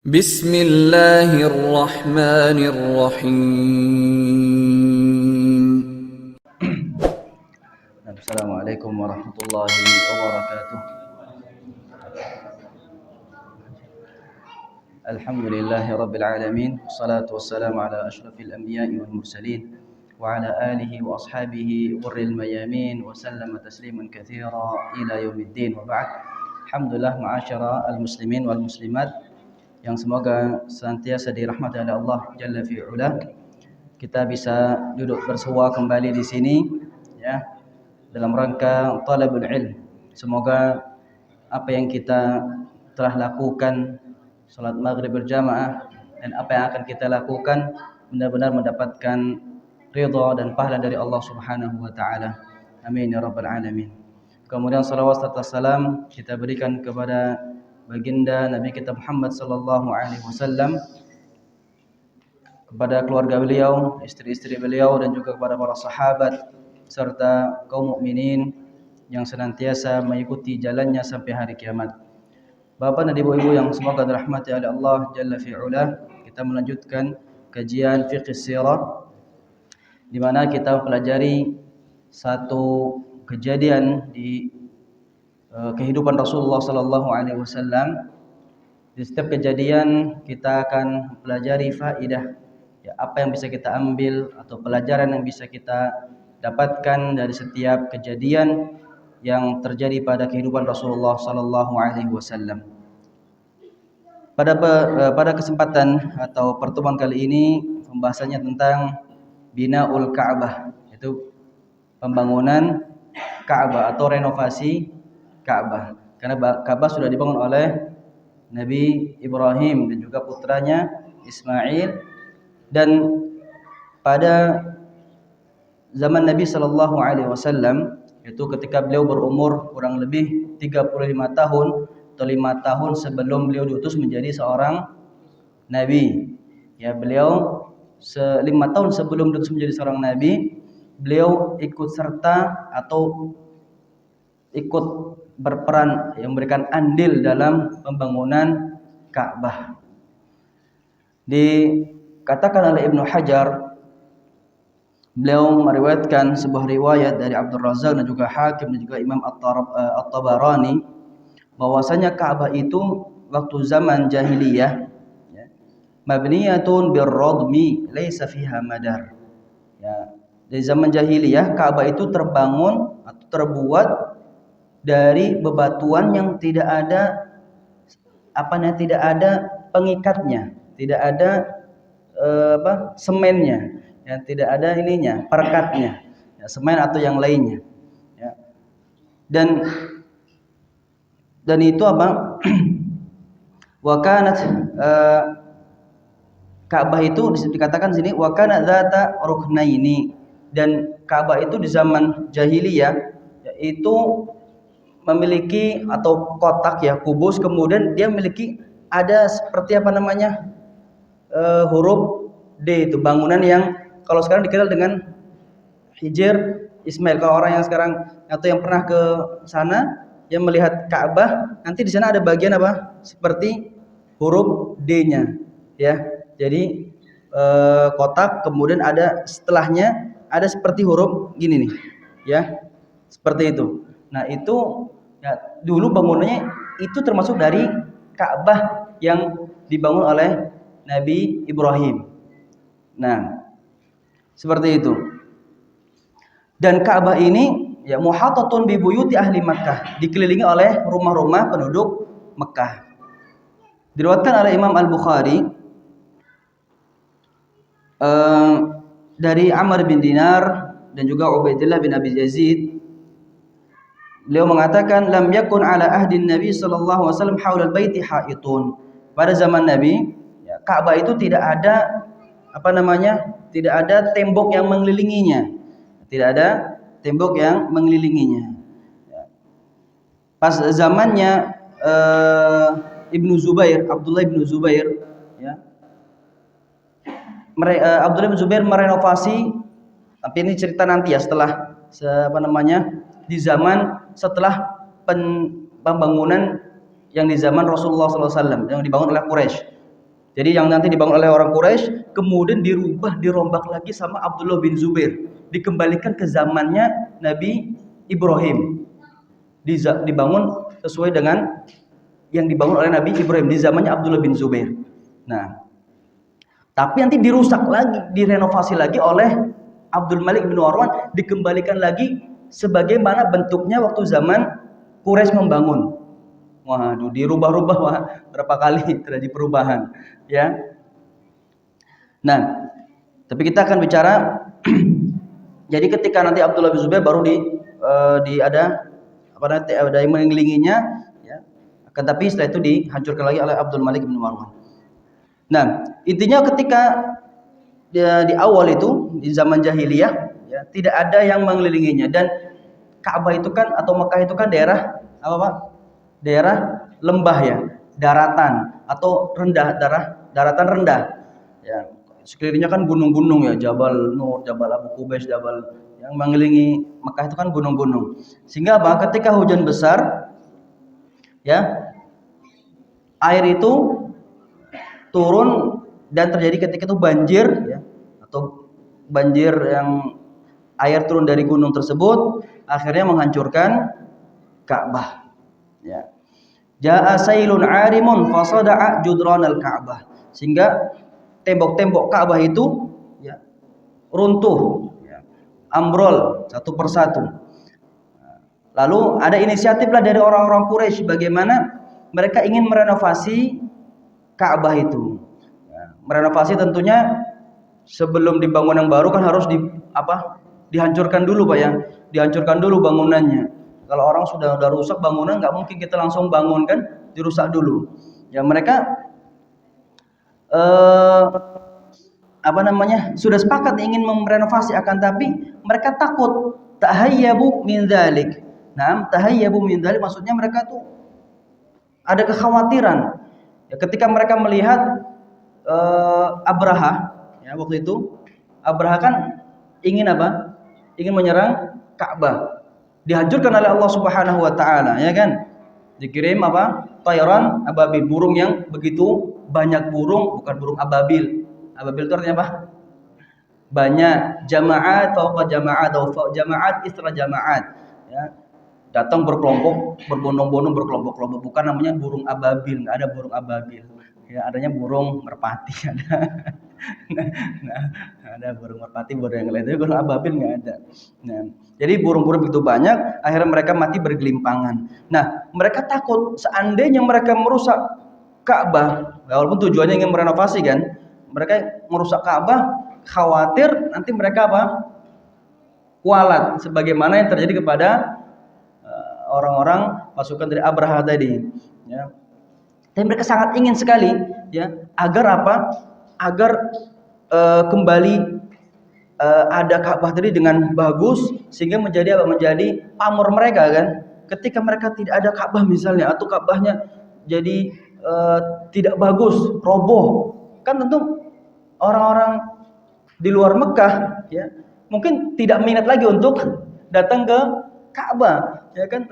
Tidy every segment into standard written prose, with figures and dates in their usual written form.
Bismillahirrahmanirrahim. Assalamualaikum warahmatullahi wabarakatuh. Alhamdulillahi rabbil alamin. Wassalatu wassalamu ala asyrafil anbiya'i wal mursalin wa ala alihi wa ashabihi ghurril mayamin wa sallama tasliman katsira ila yaumiddin wa ba'd. Alhamdulillah ma'asyara al-muslimin wal muslimat yang semoga senantiasa dirahmati oleh Allah Jalla fi'ula. Kita bisa duduk bersua kembali di sini ya, dalam rangka talabul ilm. Semoga apa yang kita telah lakukan, salat maghrib berjamaah, dan apa yang akan kita lakukan benar-benar mendapatkan ridha dan pahala dari Allah Subhanahu wa taala. Amin ya rabbal alamin. Kemudian salawat serta salam kita berikan kepada baginda Nabi kita Muhammad sallallahu alaihi wasallam, kepada keluarga beliau, istri-istri beliau, dan juga kepada para sahabat serta kaum mukminin yang senantiasa mengikuti jalannya sampai hari kiamat. Bapak dan ibu-ibu yang semoga dirahmati oleh Allah Jalla fi'ula, kita melanjutkan kajian fiqh sirah di mana kita mempelajari satu kejadian di kehidupan Rasulullah sallallahu alaihi wasallam. Di setiap kejadian kita akan pelajari faidah, ya, apa yang bisa kita ambil atau pelajaran yang bisa kita dapatkan dari setiap kejadian yang terjadi pada kehidupan Rasulullah sallallahu alaihi wasallam. Pada kesempatan atau pertemuan kali ini pembahasannya tentang binaul Ka'bah, yaitu pembangunan Ka'bah atau renovasi Ka'bah. Karena Ka'bah sudah dibangun oleh Nabi Ibrahim dan juga putranya Ismail, dan pada zaman Nabi sallallahu alaihi wasallam, itu ketika beliau berumur kurang lebih 35 tahun atau 5 tahun sebelum beliau diutus menjadi seorang nabi. Ya, beliau 5 tahun sebelum diutus menjadi seorang nabi, beliau ikut serta atau ikut berperan yang memberikan andil dalam pembangunan Ka'bah. Dikatakan oleh Ibnu Hajar, beliau meriwayatkan sebuah riwayat dari Abdul Razak dan juga Hakim dan juga Imam At-Tabarani, bahwasanya Ka'bah itu waktu zaman jahiliyah, ya, mabniyatun birradmi laisa fiha madar. Ya, di zaman jahiliyah Ka'bah itu terbangun atau terbuat dari bebatuan yang tidak ada tidak ada pengikatnya, tidak ada semennya, ya, tidak ada ininya, perekatnya, ya, semen atau yang lainnya, ya. Dan itu apa? Wa kanat Ka'bah itu dikatakan sini wa kanat dzata ruknaini, dan Ka'bah itu di zaman jahiliyah yaitu memiliki atau kotak, ya, kubus, kemudian dia memiliki ada seperti huruf D, itu bangunan yang kalau sekarang dikenal dengan Hijr Ismail. Kalau orang yang sekarang atau yang pernah ke sana yang melihat Ka'bah, nanti di sana ada bagian seperti huruf D-nya, ya. Jadi kotak, kemudian ada setelahnya ada seperti huruf gini nih, ya, seperti itu. Nah, itu ya, dulu bangunannya itu termasuk dari Ka'bah yang dibangun oleh Nabi Ibrahim. Nah, seperti itu. Dan Ka'bah ini ya muhatatun bi buyuti ahli Makkah, dikelilingi oleh rumah-rumah penduduk Mekah. Diriwayatkan oleh Imam Al-Bukhari dari Amr bin Dinar dan juga Ubaidillah bin Abi Yazid. Beliau mengatakan lam yakun ala ahdin Nabi sallallahu alaihi wasallam haulal baiti haitun. Pada zaman Nabi, ya, Ka'bah itu tidak ada tidak ada tembok yang mengelilinginya. Tidak ada tembok yang mengelilinginya. Ya. Pas zamannya Abdullah ibnu Zubair, ya. Abdullah bin Zubair merenovasi, tapi ini cerita nanti ya, setelah di zaman setelah pembangunan yang di zaman Rasulullah SAW yang dibangun oleh Quraisy. Jadi yang nanti dibangun oleh orang Quraisy kemudian dirombak lagi sama Abdullah bin Zubair, dikembalikan ke zamannya Nabi Ibrahim. Dibangun sesuai dengan yang dibangun oleh Nabi Ibrahim di zamannya Abdullah bin Zubair. Nah, tapi nanti dirusak lagi, direnovasi lagi oleh Abdul Malik bin Marwan, dikembalikan lagi sebagaimana bentuknya waktu zaman Quraisy membangun. Waduh, dirubah-rubah berapa kali terjadi perubahan, ya. Nah, tapi kita akan bicara jadi ketika nanti Abdullah bin Zubair baru ada yang mengelilinginya, ya. Akan tapi setelah itu dihancurkan lagi oleh Abdul Malik bin Marwan. Nah, intinya ketika di awal itu di zaman jahiliyah, ya, tidak ada yang mengelilinginya, dan Ka'bah itu kan atau Mekah itu kan daerah apa Pak? Daerah lembah, ya, daratan atau daratan rendah. Ya, sekelilingnya kan gunung-gunung, ya, Jabal Nur, Jabal Abu Qubais, yang mengelilingi Mekah itu kan gunung-gunung. Sehingga apa? Ketika hujan besar, ya, air itu turun dan terjadi ketika itu banjir, ya, atau banjir yang air turun dari gunung tersebut akhirnya menghancurkan Ka'bah, ya. Ja'a sailun 'arimun fasada'a judranal Ka'bah, sehingga tembok-tembok Ka'bah itu, ya, runtuh, ya, ambrol satu persatu. Lalu ada inisiatiflah dari orang-orang Quraisy bagaimana mereka ingin merenovasi Ka'bah itu. Ya, merenovasi tentunya sebelum dibangun yang baru kan harus dihancurkan dulu, Pak, ya. Dihancurkan dulu bangunannya. Kalau orang sudah rusak bangunan, nggak mungkin kita langsung bangun, kan, dirusak dulu. Ya, mereka sudah sepakat ingin merenovasi, akan tapi mereka takut, tahayyabu min dzalik. Nah, tahayyabu min dzalik maksudnya mereka tuh ada kekhawatiran. Ya, ketika mereka melihat Abraha, ya, waktu itu Abraha kan ingin apa? Ingin menyerang Ka'bah. Dihancurkan oleh Allah Subhanahu wa taala, ya kan? Dikirim Tayran ababil, burung yang begitu banyak, bukan burung ababil. Ababil itu artinya apa? Banyak, jamaat fauqa jamaat atau jamaat isra jamaat, ya. Datang berkelompok, berbondong-bondong, berkelompok-kelompok, bukan namanya burung ababil, enggak ada burung ababil. Ya, adanya burung merpati ada. Nah, ada burung merpati, burung yang lain, tapi burung ababil nggak ada. Nah, jadi burung-burung begitu banyak, akhirnya mereka mati bergelimpangan. Nah, mereka takut seandainya mereka merusak Ka'bah, walaupun tujuannya ingin merenovasi, kan, mereka merusak Ka'bah, khawatir nanti mereka kualat, sebagaimana yang terjadi kepada orang-orang pasukan dari Abraha tadi, ya. Tapi mereka sangat ingin sekali, ya, agar agar kembali ada Ka'bah tadi dengan bagus, sehingga menjadi pamor mereka, kan. Ketika mereka tidak ada Ka'bah misalnya, atau Ka'bahnya jadi tidak bagus, roboh, kan tentu orang-orang di luar Mekah, ya, mungkin tidak minat lagi untuk datang ke Ka'bah, ya kan.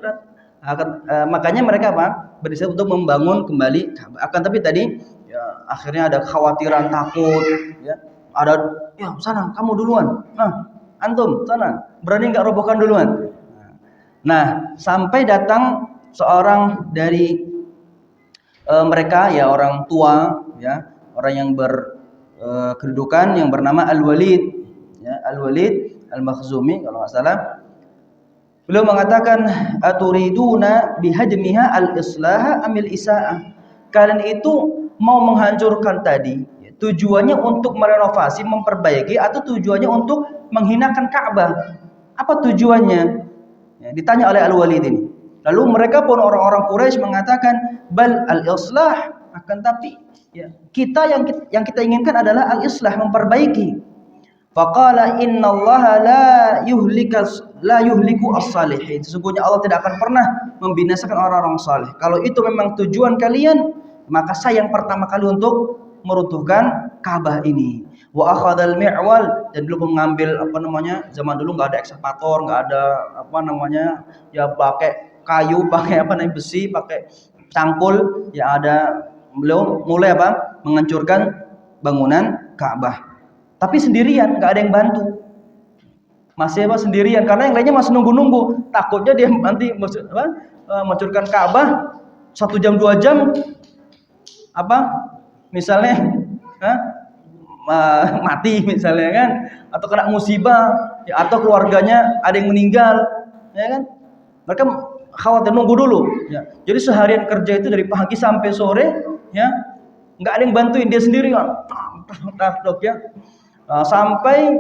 Makanya mereka berinisiatif untuk membangun kembali Ka'bah. Akan tapi tadi, ya, akhirnya ada kekhawatiran, takut, ya. Ada, ya, sana kamu duluan. Nah, antum sana, berani nggak robohkan duluan? Nah, sampai datang seorang dari mereka, ya, orang tua, ya, orang yang berkedudukan yang bernama Al-Walid, ya, Al-Walid Al-Makhzumi kalau nggak salah. Beliau mengatakan, aturiduna bihajmiha al-islaha amil isa'ah. Kalian itu mau menghancurkan tadi, ya, tujuannya untuk merenovasi, memperbaiki, atau tujuannya untuk menghinakan Ka'bah? Apa tujuannya? Ya, ditanya oleh Al-Walid ini. Lalu mereka pun orang-orang Quraisy mengatakan, bal al-islah, akan tapi, ya, yang kita inginkan adalah al-islah, memperbaiki. Faqala innallaha la yuhliku as-salihin. Sesungguhnya Allah tidak akan pernah membinasakan orang-orang saleh. Kalau itu memang tujuan kalian, maka saya yang pertama kali untuk meruntuhkan Ka'bah ini. Wa akhadhal mi'wal, dan belum mengambil zaman dulu nggak ada ekskavator, nggak ada ya pakai kayu, pakai besi, pakai cangkul, ya ada. Beliau mulai Menghancurkan bangunan Ka'bah. Tapi sendirian, nggak ada yang bantu. Masih sendirian karena yang lainnya masih nunggu-nunggu. Takutnya dia nanti menghancurkan Ka'bah 1 jam 2 jam misalnya mati misalnya kan, atau kena musibah ya, atau keluarganya ada yang meninggal ya kan, mereka khawatir, nunggu dulu ya. Jadi seharian kerja itu dari pagi sampai sore ya, nggak ada yang bantuin, dia sendiri kan ya. Sampai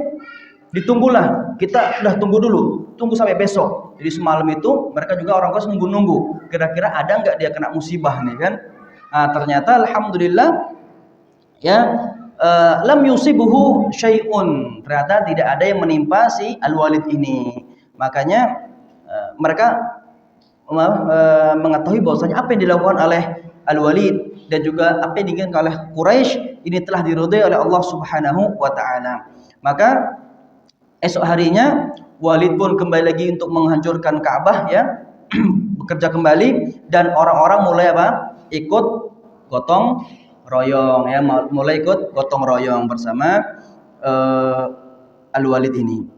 ditunggulah, kita udah tunggu sampai besok. Jadi semalam itu mereka juga orang kos nunggu kira-kira ada nggak dia kena musibah nih kan. Ternyata alhamdulillah ya, lam yusibuhu syai'un, ternyata tidak ada yang menimpa si Al-Walid ini. Makanya mereka mengetahui bahwasanya apa yang dilakukan oleh Al-Walid dan juga apa yang diinginkan oleh Quraisy ini telah diridhai oleh Allah Subhanahu wa taala. Maka esok harinya Walid pun kembali lagi untuk menghancurkan Ka'bah ya, bekerja kembali, dan orang-orang mulai ikut gotong royong ya, mulai ikut gotong royong bersama Al-Walid ini.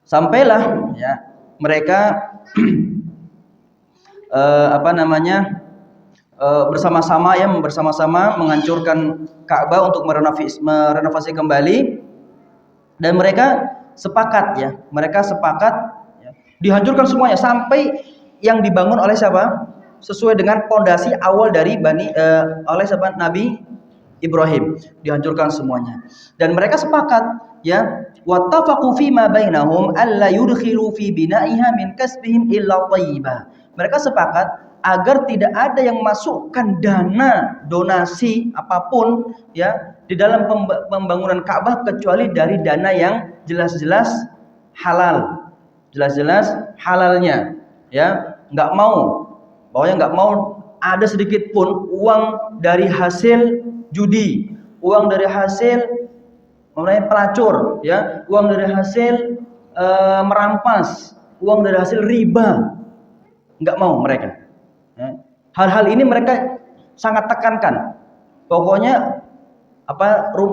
Sampailah ya mereka bersama-sama menghancurkan Ka'bah untuk merenovasi kembali. Dan mereka sepakat ya, dihancurkan semuanya sampai yang dibangun oleh siapa? Sesuai dengan pondasi awal dari oleh Nabi Ibrahim, dihancurkan semuanya. Dan mereka sepakat ya, wattafaqu fi ma bainahum alla yudkhilu fi bina'iha min kasbihim illa thayyibah. Mereka sepakat agar tidak ada yang masukkan dana donasi apapun ya di dalam pembangunan Ka'bah kecuali dari dana yang jelas-jelas halal, jelas-jelas halalnya ya. Nggak mau ada sedikit pun uang dari hasil judi, uang dari hasil pelacur ya, uang dari hasil merampas, uang dari hasil riba. Nggak mau mereka ya. Hal-hal ini mereka sangat tekankan. Pokoknya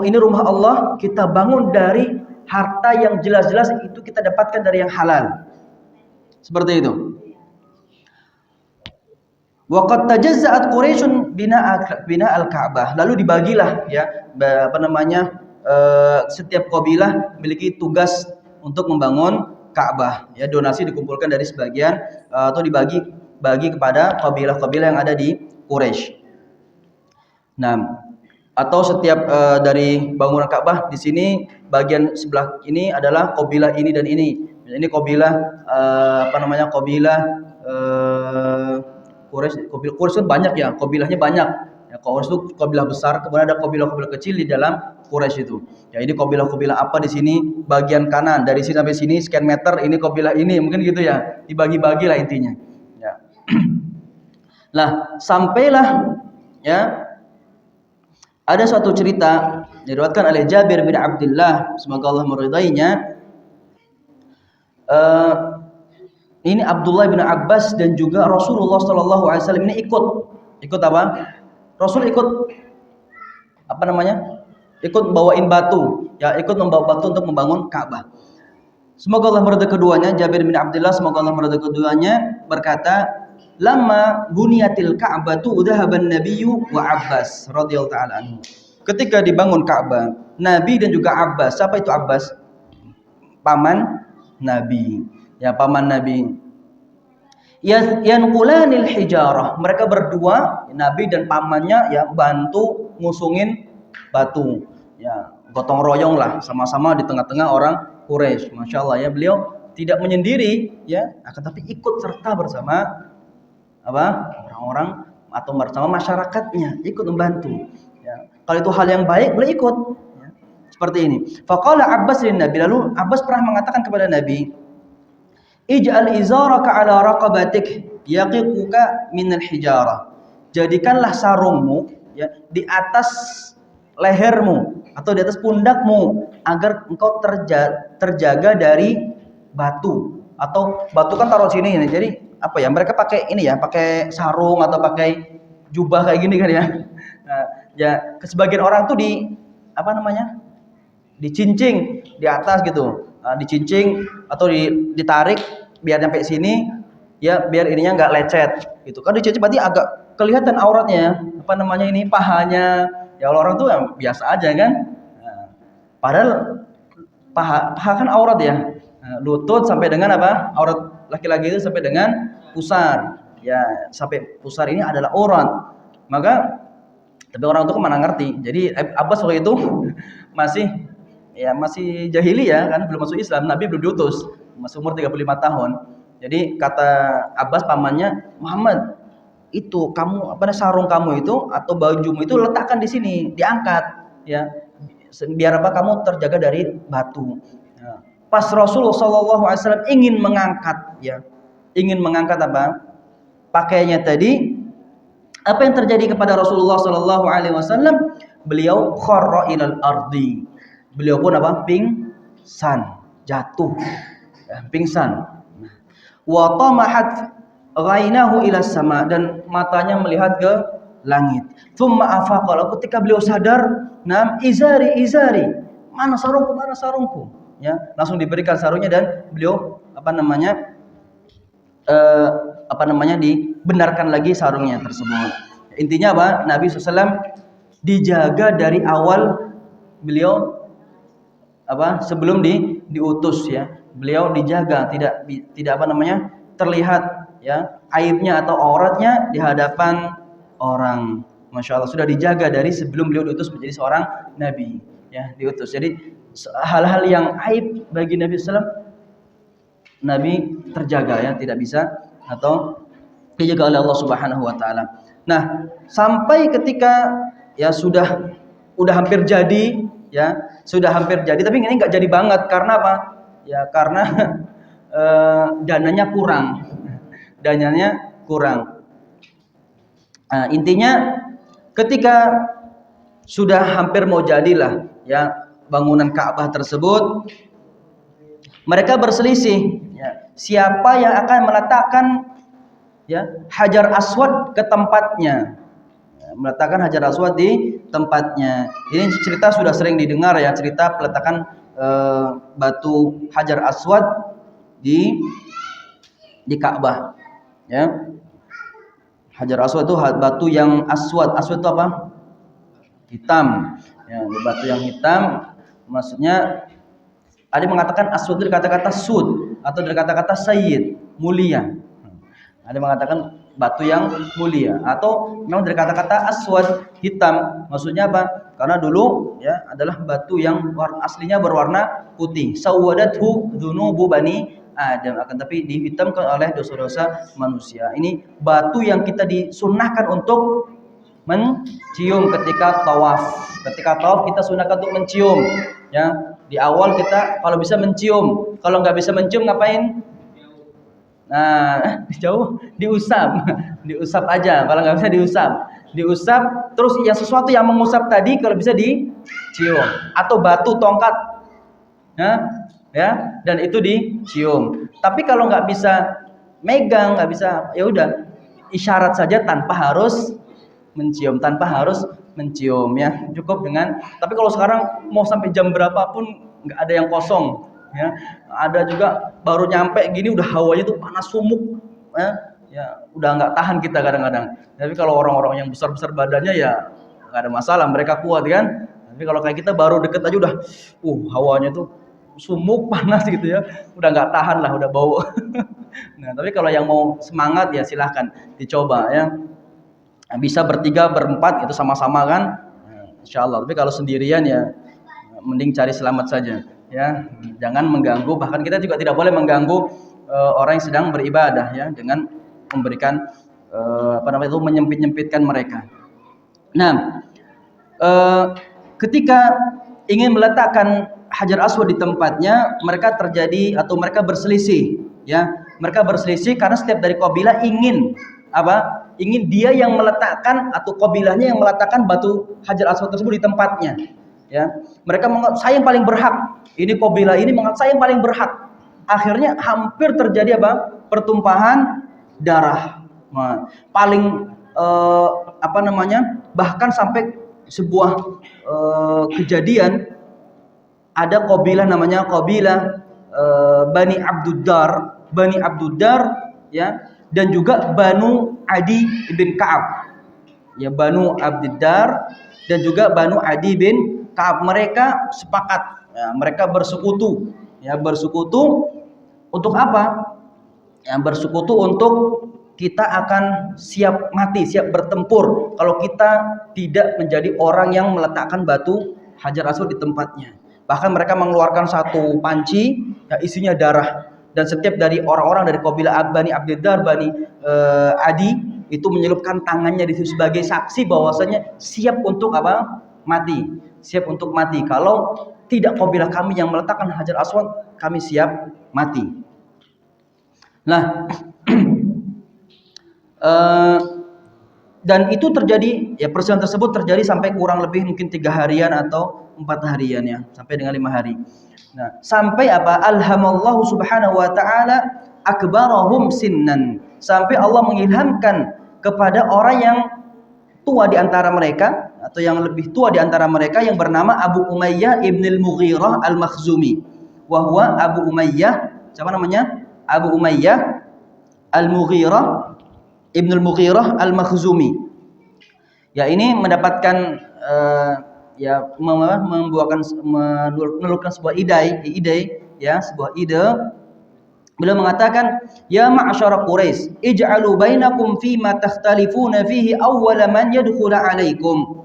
ini rumah Allah, kita bangun dari harta yang jelas-jelas itu kita dapatkan dari yang halal. Seperti itu. Wa qad tajazza'at Quraisyun bina al-Ka'bah. Lalu dibagilah ya, setiap kabilah memiliki tugas untuk membangun Ka'bah. Ya, donasi dikumpulkan dari sebagian atau dibagi kepada kabilah-kabilah yang ada di Quraisy. Nah, atau setiap dari bangunan Ka'bah di sini bagian sebelah ini adalah kabilah ini dan ini. Ini kabilah kabilah Quraisy. Quraisy banyak ya, kabilahnya banyak. Ya, Quraisy itu kabilah besar, kemudian ada kabilah-kabilah kecil di dalam Quraisy itu. Ya, ini kabilah-kabilah apa di sini? Bagian kanan dari sini sampai sini sekian meter, ini kabilah ini, mungkin gitu ya. Dibagi-bagi lah intinya. Ya. Lah, sampailah ya ada suatu cerita diriwayatkan oleh Jabir bin Abdullah, semoga Allah meridainya. Ini Abdullah bin Abbas dan juga Rasulullah Shallallahu Alaihi Wasallam ini ikut apa? Rasul ikut ikut bawain batu, ya, ikut membawa batu untuk membangun Ka'bah. Semoga Allah meridai keduanya. Jabir bin Abdullah, semoga Allah meridai keduanya, berkata, "Lama buniyatil Ka'batu dhahaban Nabiyyu wa Abbas radhiyallahu ta'ala anhu." Ketika dibangun Ka'bah, Nabi dan juga Abbas. Siapa itu Abbas? Paman Nabi. Ya, paman Nabi. Yanqulanil hijarah. Mereka berdua, Nabi dan pamannya, ya, bantu ngusungin batu. Ya, gotong royong lah, sama-sama di tengah-tengah orang Quraisy. Masya Allah ya, beliau tidak menyendiri, ya, akan tapi ikut serta bersama orang-orang atau bersama masyarakatnya, ikut membantu. Ya. Kalau itu hal yang baik, boleh ikut. Ya. Seperti ini. Faqala Abbas lin Nabi, lalu Abbas pernah mengatakan kepada Nabi, "Ij'al izaraka ala raqabatik yaqiquka minal hijarah." Jadikanlah sarungmu ya di atas lehermu atau di atas pundakmu agar engkau terjaga dari batu. Atau batu kan taruh sini ini. Jadi mereka pakai ini ya, pakai sarung atau pakai jubah kayak gini kan ya. Nah, Ya, sebagian orang tuh dicincing di atas gitu, dicincing atau ditarik biar nyampe sini, ya biar ininya nggak lecet gitu. Kan dicincing berarti agak kelihatan auratnya, ini pahanya. Ya orang tuh yang biasa aja kan. Nah, padahal paha kan aurat ya. Lutut sampai dengan aurat laki-laki itu sampai dengan pusar. Ya, sampai pusar ini adalah aurat. Maka tapi orang itu mana ngerti. Jadi Abbas waktu itu masih jahiliyah kan, belum masuk Islam, Nabi belum diutus, masih umur 35 tahun. Jadi kata Abbas pamannya, Muhammad, itu kamu sarung kamu itu atau bajumu itu letakkan di sini, diangkat ya. Biar kamu terjaga dari batu. Ya. Pas Rasulullah SAW ingin mengangkat pakaiannya tadi, apa yang terjadi kepada Rasulullah SAW? Beliau kharra ilal ardi. Beliau pun pingsan, jatuh, pingsan. Wa tamahat ghainahu ila sama, dan matanya melihat ke langit. Tsumma afaqa, ketika beliau sadar, izari, mana sarungku? Ya, langsung diberikan sarungnya dan beliau dibenarkan lagi sarungnya tersebut. Intinya Nabi SAW dijaga dari awal beliau sebelum diutus ya. Beliau dijaga, tidak terlihat ya aibnya atau auratnya di hadapan orang. Masya Allah, sudah dijaga dari sebelum beliau diutus menjadi seorang nabi ya, diutus. Jadi hal-hal yang aib bagi Nabi SAW, Nabi terjaga ya, tidak bisa atau dijaga oleh Allah Subhanahu wa taala. Nah, sampai ketika ya sudah hampir jadi ya, tapi ini nggak jadi banget karena apa? Ya karena dananya kurang. Nah, intinya ketika sudah hampir mau jadilah ya bangunan Ka'bah tersebut, mereka berselisih ya, siapa yang akan meletakkan ya Hajar Aswad ke tempatnya. Meletakkan Hajar Aswad di tempatnya. Ini cerita sudah sering didengar ya, cerita peletakan batu Hajar Aswad di Ka'bah ya. Hajar Aswad itu batu yang aswad itu apa? Hitam ya, batu yang hitam. Maksudnya ada mengatakan aswad dari kata-kata sud atau dari kata-kata sayyid, mulia. Ada mengatakan batu yang mulia atau memang dari kata-kata aswad, hitam. Maksudnya apa? Karena dulu ya adalah batu yang aslinya berwarna putih. Sawadathu dzunubu bani Adam, akan tapi dihitamkan oleh dosa-dosa manusia. Ini batu yang kita disunnahkan untuk mencium ketika tawaf. Ketika tawaf kita sunnahkan untuk mencium ya. Di awal kita kalau bisa mencium, kalau nggak bisa mencium ngapain? Nah, jauh diusap aja. Kalau nggak bisa diusap. Terus yang sesuatu yang mengusap tadi kalau bisa dicium atau batu tongkat, ya, dan itu dicium. Tapi kalau nggak bisa megang, nggak bisa, ya udah isyarat saja tanpa harus mencium ya, cukup dengan. Tapi kalau sekarang mau sampai jam berapapun nggak ada yang kosong. Ya, ada juga baru nyampe gini udah hawanya tuh panas sumuk ya udah nggak tahan kita kadang-kadang. Tapi kalau orang-orang yang besar-besar badannya ya nggak ada masalah, mereka kuat kan. Tapi kalau kayak kita baru deket aja udah hawanya tuh sumuk panas gitu ya, udah nggak tahan lah, udah bau. Nah, tapi kalau yang mau semangat ya silahkan dicoba ya, bisa bertiga berempat itu sama-sama kan, insya Allah. Tapi kalau sendirian ya mending cari selamat saja ya, jangan mengganggu. Bahkan kita juga tidak boleh mengganggu orang yang sedang beribadah ya, dengan memberikan menyempit-nyempitkan mereka. Nah, ketika ingin meletakkan Hajar Aswad di tempatnya, mereka berselisih ya. Mereka berselisih karena setiap dari kabilah ingin dia yang meletakkan atau kabilahnya yang meletakkan batu Hajar Aswad tersebut di tempatnya. Ya, mereka menganggap saya yang paling berhak. Ini kabilah ini menganggap saya yang paling berhak. Akhirnya hampir terjadi pertumpahan darah. Nah, bahkan sampai sebuah kejadian, ada kabilah namanya kabilah Bani Abduddar, ya, dan juga Banu Adi bin Ka'ab. Ya, Banu Abdiddar dan juga Banu Adi bin Ka'ab, mereka sepakat, ya, mereka bersekutu, ya, bersekutu untuk apa? Ya, bersekutu untuk kita akan siap mati, siap bertempur kalau kita tidak menjadi orang yang meletakkan batu Hajar Aswad di tempatnya. Bahkan mereka mengeluarkan satu panci, ya, isinya darah, dan setiap dari orang-orang dari kabilah Bani Abdiddar, Bani Adi itu menyelupkan tangannya di situ sebagai saksi bahwasanya siap untuk apa? Mati, siap untuk mati. Kalau tidak kabilah kami yang meletakkan Hajar Aswad, kami siap mati. Nah, dan itu terjadi, ya, peristiwa tersebut terjadi sampai kurang lebih mungkin 3 harian atau 4 harian, ya, sampai dengan 5 hari. Nah, sampai apa? Alhamallahu subhanahu wa ta'ala akbarahum sinnan, sampai Allah mengilhamkan kepada orang yang tua di antara mereka atau yang lebih tua di antara mereka yang bernama Abu Umayyah ibn al-Mughirah al-Makhzumi. Wahwa Abu Umayyah, siapa namanya? Abu Umayyah al-Mughirah ibn al-Mughirah al-Makhzumi. Ya, ini mendapatkan ya, menelurkan sebuah ide, ya, sebuah ide. Beliau mengatakan, ya ma'syara Quraisy, ij'alu bainakum fima takhtalifuna fihi awwala man yadkhulu 'alaikum.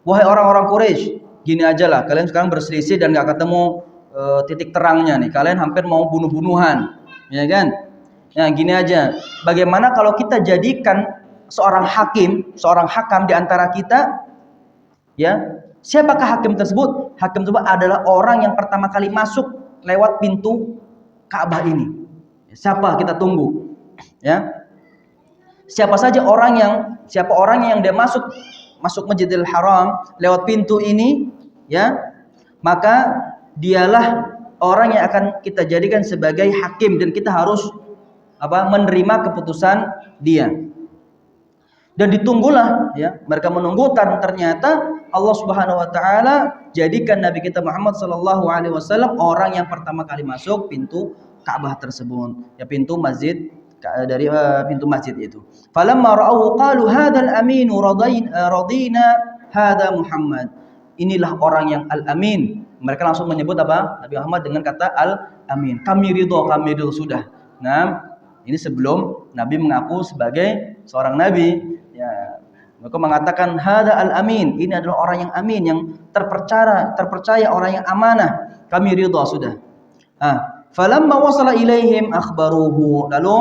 Wahai orang-orang Quraisy, gini aja lah, kalian sekarang berselisih dan enggak ketemu titik terangnya nih. Kalian hampir mau bunuh-bunuhan, ya kan? Nah, gini aja. Bagaimana kalau kita jadikan seorang hakam di antara kita, ya? Siapakah hakim tersebut? Hakim tersebut adalah orang yang pertama kali masuk lewat pintu Ka'bah ini. Siapa kita tunggu, ya? Siapa orang yang dia masuk Masjidil Haram lewat pintu ini, ya, maka dialah orang yang akan kita jadikan sebagai hakim dan kita harus apa? Menerima keputusan dia. Dan ditunggulah, ya, mereka menunggu, dan ternyata Allah Subhanahu wa taala jadikan Nabi kita Muhammad sallallahu alaihi wasallam orang yang pertama kali masuk pintu Ka'bah tersebut, ya, pintu masjid, dari pintu masjid itu. Falamma ra'ahu qalu hadzal amin radina hadza Muhammad. Inilah orang yang al-amin. Mereka langsung menyebut apa? Nabi Muhammad dengan kata al-amin. Kami ridho sudah. Nah, ini sebelum Nabi mengaku sebagai seorang nabi, ya. Mereka mengatakan hada al-amin, ini adalah orang yang amin, yang terpercaya, orang yang amanah. Kami ridha sudah. Falamma wasala ilaihim akhbaruhu. Lalu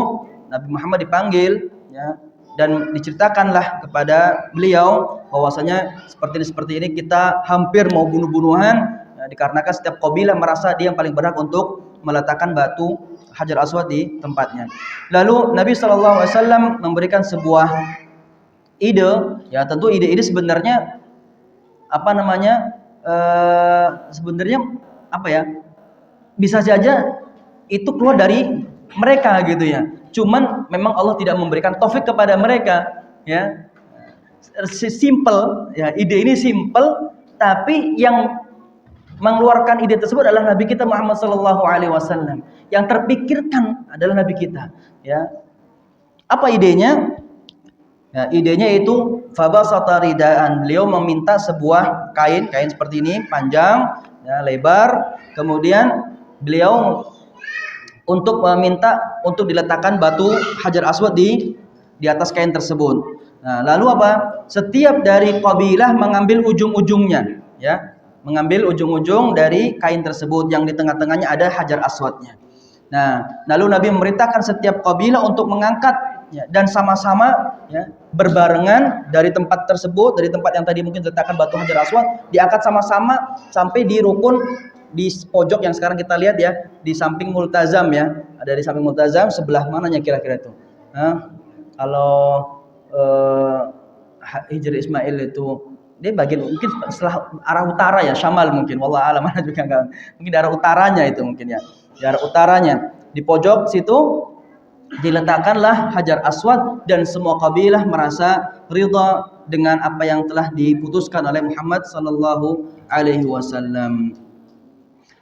Nabi Muhammad dipanggil, ya, dan diceritakanlah kepada beliau bahwasanya seperti ini kita hampir mau bunuh-bunuhan, ya, dikarenakan setiap kabilah merasa dia yang paling berhak untuk meletakkan batu Hajar Aswad di tempatnya. Lalu Nabi SAW memberikan sebuah ide, ya, tentu ide ini sebenarnya apa namanya? Sebenarnya apa ya? Bisa saja itu keluar dari mereka gitu, ya. Cuman memang Allah tidak memberikan taufik kepada mereka, ya. Simple, ya, ide ini simple, tapi yang mengeluarkan ide tersebut adalah Nabi kita Muhammad SAW. Yang terpikirkan adalah Nabi kita, ya. Apa idenya? Ya, idenya itu fabasata ridaan. Beliau meminta sebuah kain seperti ini, panjang, ya, lebar. Kemudian beliau untuk meminta untuk diletakkan batu Hajar Aswad di atas kain tersebut. Nah, lalu apa? Setiap dari kabilah mengambil ujung-ujungnya, ya. Mengambil ujung-ujung dari kain tersebut yang di tengah-tengahnya ada Hajar Aswadnya. Nah, lalu Nabi memerintahkan setiap kabilah untuk mengangkat, ya, dan sama-sama, ya, berbarengan dari tempat tersebut, dari tempat yang tadi mungkin diletakkan batu Hajar Aswad, diangkat sama-sama sampai di rukun di pojok yang sekarang kita lihat, ya, di samping Multazam, ya. Ada di samping Multazam, sebelah mananya kira-kira itu? Kalau Hijr Ismail itu dia bagian mungkin setelah arah utara, ya, Syamal mungkin, wallahu alam, mana juga enggak. Mungkin di arah utaranya itu mungkin, ya. Di arah utaranya, di pojok situ diletakkanlah Hajar Aswad dan semua kabilah merasa ridha dengan apa yang telah diputuskan oleh Muhammad sallallahu alaihi wasallam.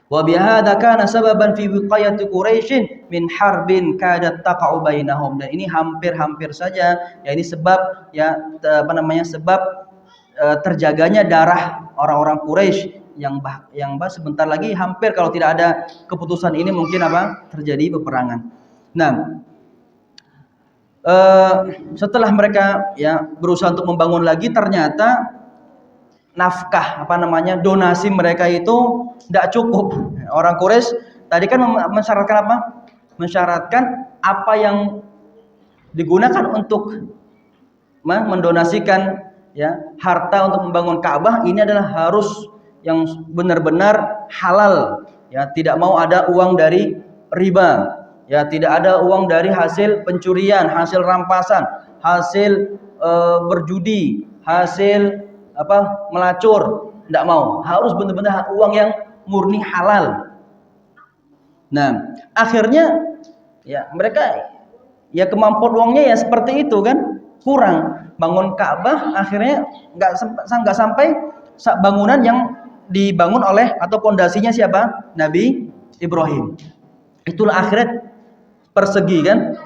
Wa bihadza kana sababan fi wiqayati Quraisy min harbin kadat taqa'u bainahum. Dan ini hampir-hampir saja ya ini sebab ya sebab terjaganya darah orang-orang Quraisy yang sebentar lagi hampir kalau tidak ada keputusan ini mungkin terjadi peperangan. Nah, setelah mereka ya berusaha untuk membangun lagi, ternyata nafkah donasi mereka itu tidak cukup. Orang Quraisy tadi kan mensyaratkan apa? Mensyaratkan apa yang digunakan untuk mendonasikan ya harta untuk membangun Ka'bah ini adalah harus yang benar-benar halal, ya tidak mau ada uang dari riba, ya tidak ada uang dari hasil pencurian, hasil rampasan, hasil berjudi, hasil melacur, tidak mau, harus benar-benar uang yang murni halal. Nah, akhirnya ya mereka ya kemampuan uangnya ya seperti itu kan, kurang. Bangun Ka'bah akhirnya nggak sampai bangunan yang dibangun oleh atau pondasinya siapa? Nabi Ibrahim. Itulah akhirat persegi kan?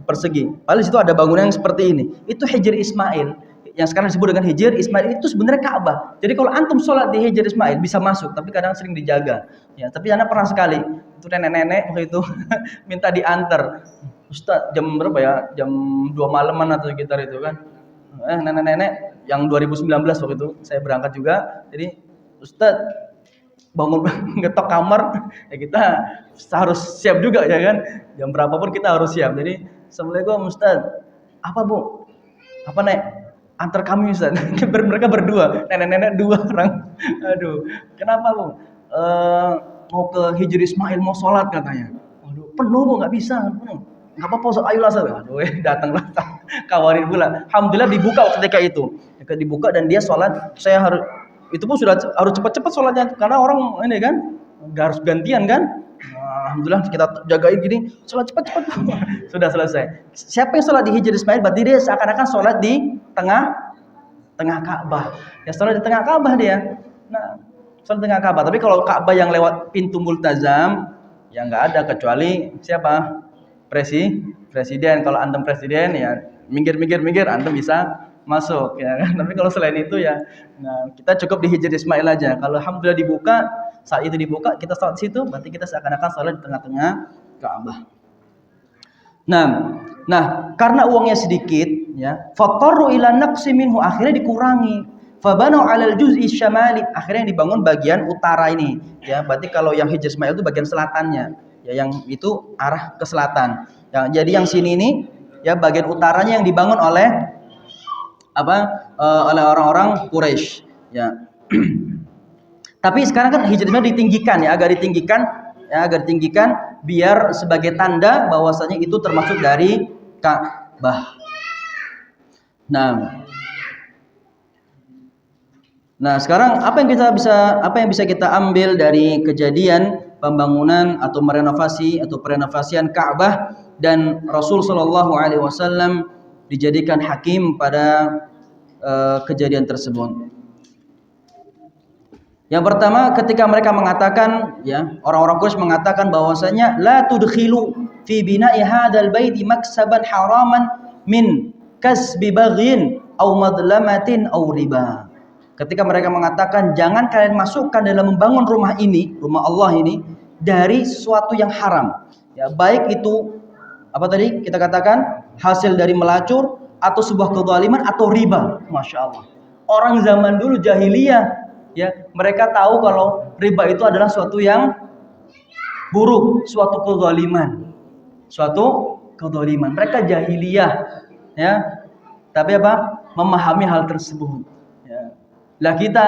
Persegi. Padahal di situ ada bangunan yang seperti ini. Itu Hijr Ismail. Yang sekarang disebut dengan Hijr Ismail itu sebenarnya Ka'bah. Jadi kalau antum sholat di Hijr Ismail bisa masuk, tapi kadang sering dijaga. Ya, tapi anak pernah sekali itu nenek-nenek waktu itu minta diantar. Ustaz, jam berapa ya? Jam 2 malaman atau sekitar itu kan. Nenek-nenek yang 2019 waktu itu saya berangkat juga. Jadi Ustaz bangun ngetok kamar ya kita harus siap juga ya kan. Jam berapapun kita harus siap. Jadi Assalamualaikum Ustaz. Apa Bu? Apa Nek? Antar kami Ustaz. Mereka berdua, nenek-nenek 2 orang. Aduh, kenapa Bu? Mau ke Hijr Ismail, mau sholat katanya. Waduh, penuh Bu, nggak bisa. Nggak apa-apa, ayolah Ustaz. Aduh, datanglah, kawarin pula. Alhamdulillah dibuka ketika itu. Dibuka dan dia sholat. Saya harus, itu pun sudah harus cepat-cepat sholatnya karena orang ini kan nggak harus gantian kan. Alhamdulillah kita jagain gini, sholat cepat-cepat. Sudah selesai. Siapa yang sholat di Hijr Ismail berarti dia seakan-akan sholat di tengah Ka'bah. Ya sholat di tengah Ka'bah dia. Nah, sholat di tengah Ka'bah. Tapi kalau Ka'bah yang lewat pintu multazam, ya nggak ada kecuali siapa? Presiden. Kalau antum presiden ya minggir antum bisa masuk ya kan. Tapi kalau selain itu ya, nah kita cukup di Hijr Ismail aja. Kalau alhamdulillah dibuka, saat itu dibuka kita sholat situ, berarti kita seakan-akan sholat di tengah-tengah Ka'bah. Nah, karena uangnya sedikit, ya, faqarru ila naqsi minhu, akhirnya dikurangi. Fabanu 'alal juz'i syamali, akhirnya dibangun bagian utara ini, ya. Berarti kalau yang Hijr Ismail itu bagian selatannya, ya, yang itu arah ke selatan. Ya, jadi yang sini ini, ya, bagian utaranya yang dibangun oleh oleh orang-orang Quraisy, ya. Tapi sekarang kan Hijr Ismail ditinggikan, ya, agak ditinggikan biar sebagai tanda bahwasanya itu termasuk dari Ka'bah. Nah, sekarang apa yang bisa kita ambil dari kejadian pembangunan atau perenovasian Ka'bah dan Rasul Shallallahu Alaihi Wasallam dijadikan hakim pada kejadian tersebut. Yang pertama, ketika mereka mengatakan, ya, orang-orang Quraisy mengatakan bahwasanya la tudkhilu fi bina'i hadzal baiti maksaban haraman min kasbi baghin aw madlamatin aw riba. Ketika mereka mengatakan jangan kalian masukkan dalam membangun rumah Allah ini dari sesuatu yang haram. Ya, baik itu apa tadi kita katakan hasil dari melacur atau sebuah kezaliman atau riba. Masya Allah. Orang zaman dulu jahiliyah, ya, mereka tahu kalau riba itu adalah suatu yang buruk, suatu kezaliman. Mereka jahiliyah, ya. Tapi memahami hal tersebut, ya. Lah kita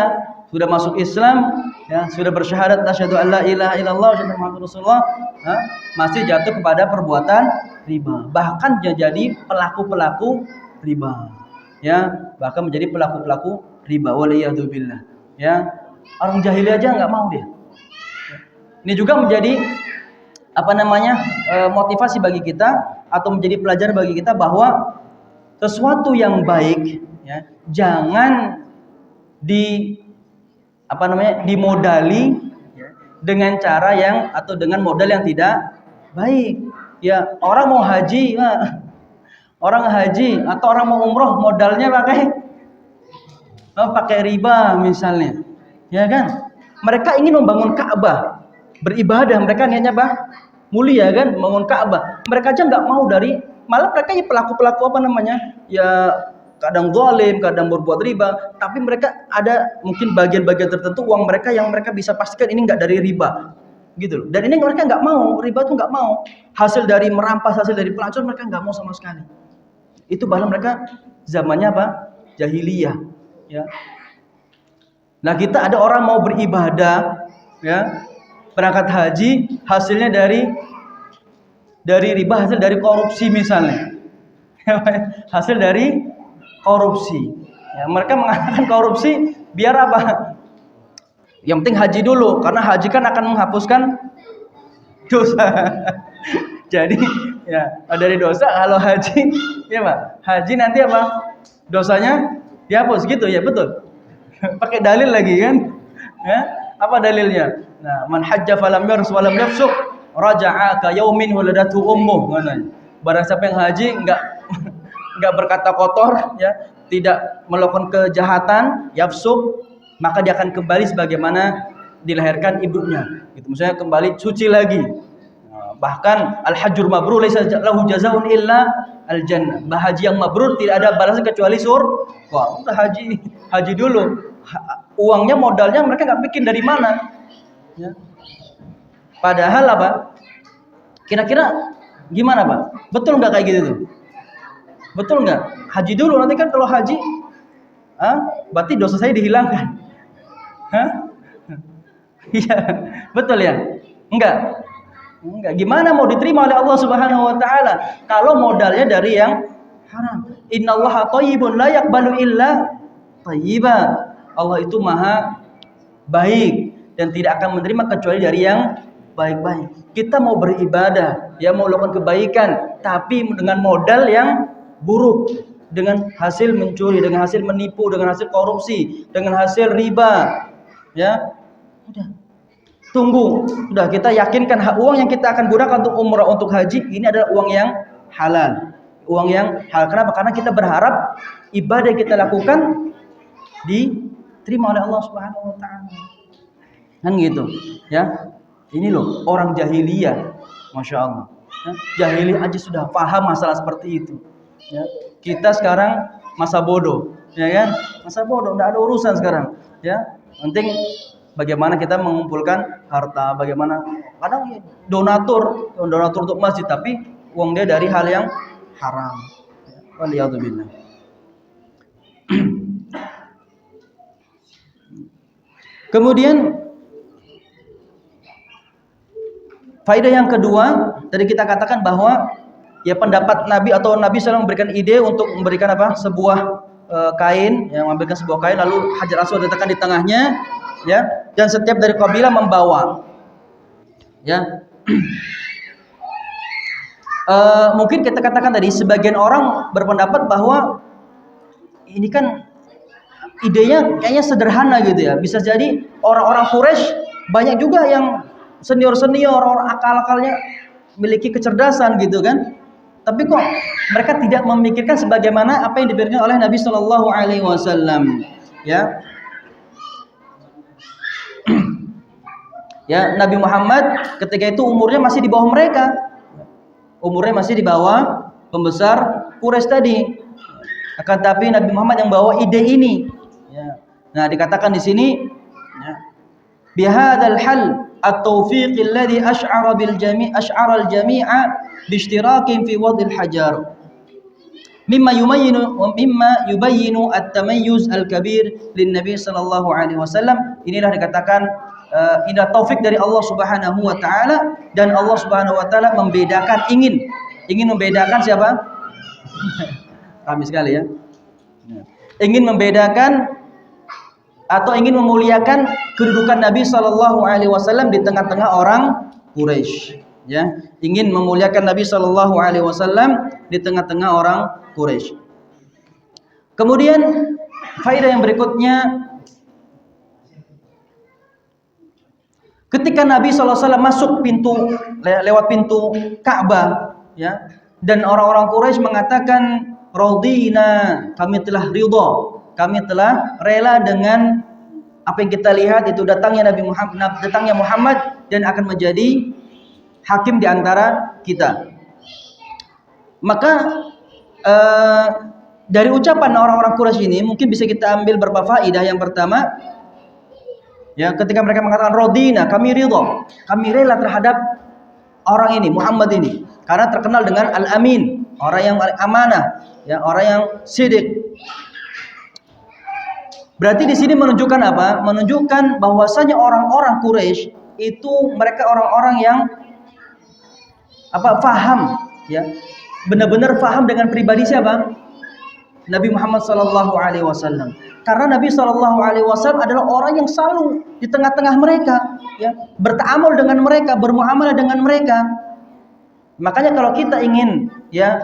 sudah masuk Islam, ya, sudah bersyahadat asyhadu an la ilaha illallah wa asyhadu anna muhammadar rasulullah, masih jatuh kepada perbuatan riba. Bahkan jadi pelaku-pelaku riba. Ya, bahkan menjadi pelaku-pelaku riba. Waliyadzubillah. Ya, orang jahili aja nggak mau dia. Ini juga menjadi motivasi bagi kita atau menjadi pelajaran bagi kita bahwa sesuatu yang baik, ya, jangan dimodali, ya, dengan cara yang atau dengan modal yang tidak baik. Ya, orang mau haji, orang haji atau orang mau umroh modalnya pakai riba misalnya, ya kan? Mereka ingin membangun Ka'bah, beribadah, mereka niatnya mulia kan, membangun Ka'bah. Mereka aja nggak mau malah mereka ya pelaku-pelaku ya kadang zalim, kadang berbuat riba, tapi mereka ada mungkin bagian-bagian tertentu uang mereka yang mereka bisa pastikan ini nggak dari riba, gitu loh. Dan ini mereka nggak mau, riba tuh nggak mau. Hasil dari merampas, hasil dari pelacur mereka nggak mau sama sekali. Itu bahkan mereka zamannya jahiliyah, ya. Nah, kita ada orang mau beribadah, ya, berangkat haji, hasilnya dari riba, hasil dari korupsi misalnya. Hasil dari korupsi. Ya, mereka mengatakan korupsi biar apa? Yang penting haji dulu, karena haji kan akan menghapuskan dosa. Jadi, ya, dari dosa kalau haji, ya Pak, haji nanti apa? Dosanya dihapus gitu ya, betul. Pakai dalil lagi kan? Ya, apa dalilnya? Nah, man hajja falam yars walam yafsuq raja'a ka yaumin waladatu ummuh. Barang siapa yang haji enggak berkata kotor, ya, tidak melakukan kejahatan, yafsuq, maka dia akan kembali sebagaimana dilahirkan ibunya. Gitu, maksudnya kembali suci lagi. Nah, bahkan al-hajjur mabrur laisa lahu jazaa'un illa al-jannah. Haji yang mabrur tidak ada balasan kecuali surga. Wah, udah haji dulu. Uangnya, modalnya mereka nggak bikin dari mana, ya. Padahal apa? Kira-kira gimana Pak? Betul nggak kayak gitu tuh? Betul nggak? Haji dulu, nanti kan kalau haji, berarti dosa saya dihilangkan. Iya, betul ya? Enggak. Gimana mau diterima oleh Allah Subhanahu Wa Taala kalau modalnya dari yang haram? Innallaha thayyibun la yaqbalu illa thayyiban. Allah itu maha baik dan tidak akan menerima kecuali dari yang baik-baik. Kita mau beribadah, ya, mau melakukan kebaikan, tapi dengan modal yang buruk, dengan hasil mencuri, dengan hasil menipu, dengan hasil korupsi, dengan hasil riba, ya, udah. Tunggu, udah kita yakinkan uang yang kita akan gunakan untuk umrah, untuk haji, ini adalah uang yang halal. Uang yang halal. Kenapa? Karena kita berharap ibadah yang kita lakukan diterima oleh Allah Subhanahu Wa Taala. Kan gitu, ya. Ini loh orang jahiliyah, masya Allah. Ya, jahiliyah aja sudah paham masalah seperti itu. Ya, kita sekarang masa bodoh, ya kan? Masa bodoh, nggak ada urusan sekarang. Ya, penting bagaimana kita mengumpulkan harta, bagaimana kadang donatur untuk masjid, tapi uang dia dari hal yang haram. Waliyadzubillah. Kemudian faedah yang kedua, tadi kita katakan bahwa ya pendapat Nabi atau Nabi SAW memberikan ide untuk memberikan apa? Sebuah kain, yang memberikan sebuah kain, lalu Hajar Aswad diletakkan di tengahnya, ya, dan setiap dari kabilah membawa, ya. Mungkin kita katakan tadi sebagian orang berpendapat bahwa ini kan idenya kayaknya sederhana gitu ya. Bisa jadi orang-orang Quraisy banyak juga yang senior-senior, orang akal-akalnya memiliki kecerdasan gitu kan. Tapi kok mereka tidak memikirkan sebagaimana apa yang diberikan oleh Nabi Shallallahu Alaihi Wasallam, ya. Ya, Nabi Muhammad ketika itu umurnya masih di bawah mereka. Umurnya masih di bawah pembesar Quraisy tadi. Akan tapi Nabi Muhammad yang bawa ide ini. Ya. Nah, dikatakan di sini, ya, bihadzal hal at-tawfiq alladhi ash'ara al-jami'a bi-ishtirakin fi wad'il hajar. Mimma yubayyinu at-tamayyuz al-kabir lin-nabi sallallahu alaihi wasallam. Inilah dikatakan inilah taufik dari Allah Subhanahu wa taala, dan Allah Subhanahu wa taala membedakan ingin membedakan siapa? Ramai sekali ya. Ingin membedakan atau ingin memuliakan kedudukan Nabi sallallahu alaihi wasallam di tengah-tengah orang Quraisy, ya. Ingin memuliakan Nabi sallallahu alaihi wasallam di tengah-tengah orang Quraisy. Kemudian faedah yang berikutnya, ketika Nabi SAW masuk lewat pintu Ka'bah, ya, dan orang-orang Quraisy mengatakan, radina, kami telah ridha, kami telah rela dengan apa yang kita lihat itu datangnya Muhammad dan akan menjadi hakim di antara kita. Maka dari ucapan orang-orang Quraisy ini mungkin bisa kita ambil beberapa faedah. Yang pertama, ya, ketika mereka mengatakan radina, kami ridha, kami rela terhadap orang ini, Muhammad ini, karena terkenal dengan al-amin, orang yang amanah, ya, orang yang sidik. Berarti di sini menunjukkan apa? Menunjukkan bahwasanya orang-orang Quraisy itu mereka orang-orang yang faham, ya, benar-benar faham dengan pribadi siapa? Nabi Muhammad sallallahu alaihi wasallam. Karena Nabi sallallahu alaihi wasallam adalah orang yang selalu di tengah-tengah mereka, ya, bertaamul dengan mereka, bermuamalah dengan mereka. Makanya kalau kita ingin, ya,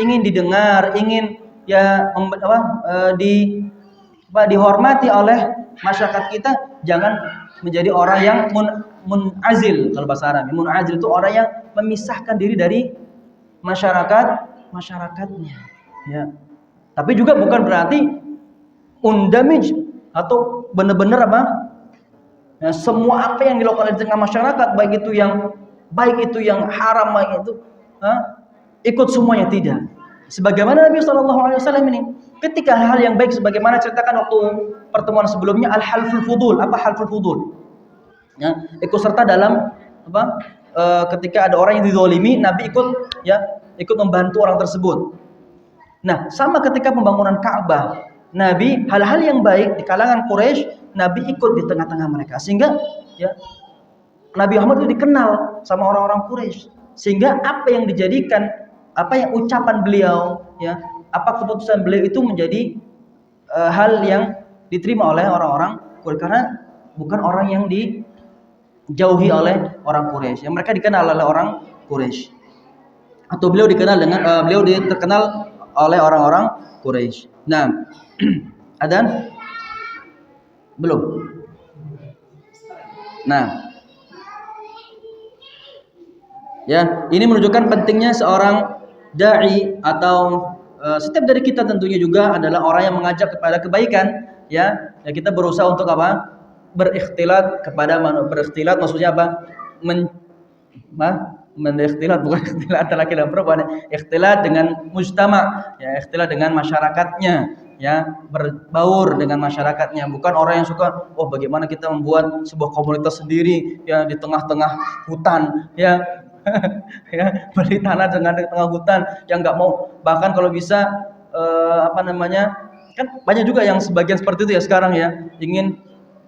ingin didengar, ingin, ya, dihormati oleh masyarakat kita, jangan menjadi orang yang munazil. Kalau bahasa Arab, munazil itu orang yang memisahkan diri dari masyarakatnya, ya. Tapi juga bukan berarti undamij atau benar-benar ya, semua apa yang dilakukan di tengah masyarakat, baik itu yang haram, baik itu ikut semuanya, tidak. Sebagaimana Nabi SAW ini, ketika hal yang baik, sebagaimana ceritakan waktu pertemuan sebelumnya, al-halful fudul. Apa halful fudul? Ya, ikut serta dalam ketika ada orang yang dizalimi, Nabi ikut membantu orang tersebut. Nah, sama ketika pembangunan Ka'bah, Nabi hal-hal yang baik di kalangan Quraisy, Nabi ikut di tengah-tengah mereka, sehingga, ya, Nabi Muhammad itu dikenal sama orang-orang Quraisy, sehingga apa yang ucapan beliau, ya, apa keputusan beliau itu menjadi hal yang diterima oleh orang-orang Quraisy, karena bukan orang yang dijauhi oleh orang Quraisy, yang mereka dikenal oleh orang Quraisy, atau beliau terkenal oleh orang-orang Quraisy. Nah, adzan belum? Nah, ya, ini menunjukkan pentingnya seorang dai atau setiap dari kita tentunya juga adalah orang yang mengajak kepada kebaikan, ya. Ya, kita berusaha untuk berikhtilat maksudnya berikhtilat, bukan ikhtilat antara laki dan perempuan, ikhtilat dengan mujtama, ya, ikhtilat dengan masyarakatnya, ya, berbaur dengan masyarakatnya, bukan orang yang suka, bagaimana kita membuat sebuah komunitas sendiri, ya, di tengah-tengah hutan, ya. Ya, beli tanah dengan di tengah hutan, yang nggak mau, bahkan kalau bisa kan banyak juga yang sebagian seperti itu ya sekarang, ya, ingin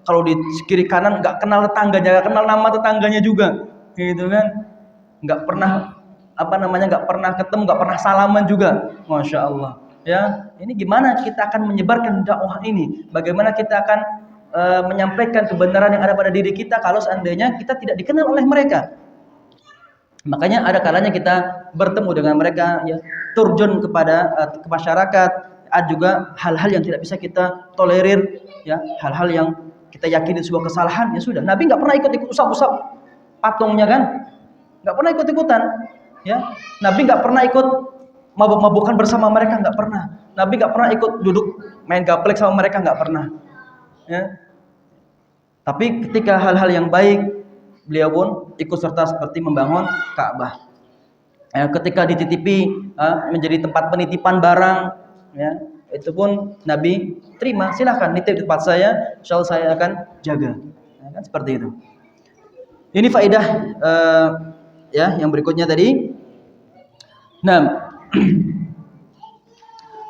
kalau di kiri kanan nggak kenal tetangganya, nggak kenal nama tetangganya juga, gitu kan, nggak pernah nggak pernah ketemu, nggak pernah salaman juga, masya Allah, ya. Ini gimana kita akan menyebarkan dakwah ini? Bagaimana kita akan menyampaikan kebenaran yang ada pada diri kita kalau seandainya kita tidak dikenal oleh mereka? Makanya ada kalanya kita bertemu dengan mereka, ya, terjun ke masyarakat. Ada juga hal-hal yang tidak bisa kita tolerir, ya, hal-hal yang kita yakini sebuah kesalahan, ya sudah. Nabi nggak pernah ikut usap-usap patungnya, kan? Nggak pernah ikut-ikutan, ya. Nabi nggak pernah ikut mabuk-mabukan bersama mereka, nggak pernah. Nabi nggak pernah ikut duduk main gaplek sama mereka, nggak pernah, ya. Tapi ketika hal-hal yang baik, beliau pun ikut serta seperti membangun Ka'bah. Ya, ketika dititipi menjadi tempat penitipan barang, ya, itu pun Nabi terima, silahkan nitip di tempat saya, insyaallah saya akan jaga. Ya, kan seperti itu. Ini faedah ya, yang berikutnya tadi. Nah,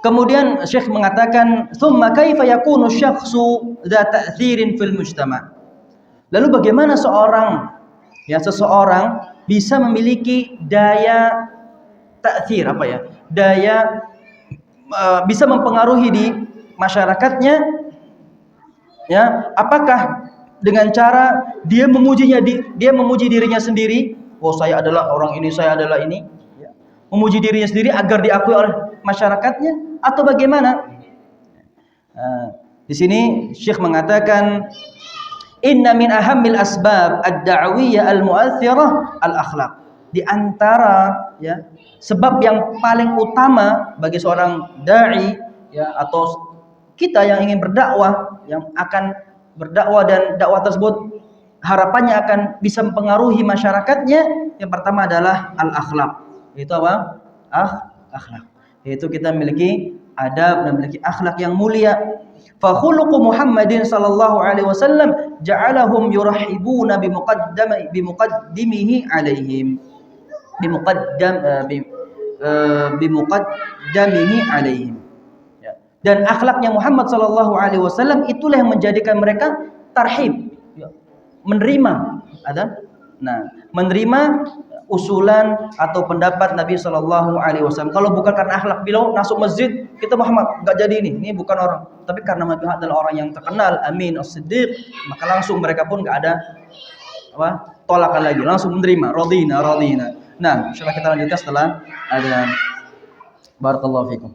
kemudian Syekh mengatakan, "Tsumma kaifa yakunu syakhsu dza ta'tsirin fil mujtama'?" Lalu bagaimana seseorang bisa memiliki daya ta'tsir, daya bisa mempengaruhi di masyarakatnya, ya? Apakah dengan cara dia memuji dirinya sendiri, saya adalah orang ini, saya adalah ini, ya. Memuji dirinya sendiri agar diakui oleh masyarakatnya, atau bagaimana? Di sini Syekh mengatakan inna min ahammil asbab ad-da'wiyah al-mu'athirah al-akhlaq. Di antara ya sebab yang paling utama bagi seorang dai ya atau kita yang ingin berdakwah, yang akan berdakwah dan dakwah tersebut harapannya akan bisa mempengaruhi masyarakatnya, yang pertama adalah al-akhlaq. Itu apa? Akhlak. Yaitu kita memiliki adab dan memiliki akhlak yang mulia. Fa khuluqu Muhammadin sallallahu alaihi wasallam ja'alahum yurahibuna bimuqaddimihi alaihim. Bimuqaddamihi alaihim. Ya. Dan akhlaknya Muhammad sallallahu alaihi wasallam itulah yang menjadikan mereka tarhib, ya. Menerima menerima usulan atau pendapat Nabi Shallallahu Alaihi Wasallam. Kalau bukan karena akhlak beliau masuk masjid, kita Muhammad nggak jadi ini bukan orang. Tapi karena Nabi adalah orang yang terkenal, Amin As-Siddiq, maka langsung mereka pun nggak ada tolakan lagi, langsung menerima, radina. Nah, insyaallah kita lanjutkan setelah ada. Barakallahu fikum.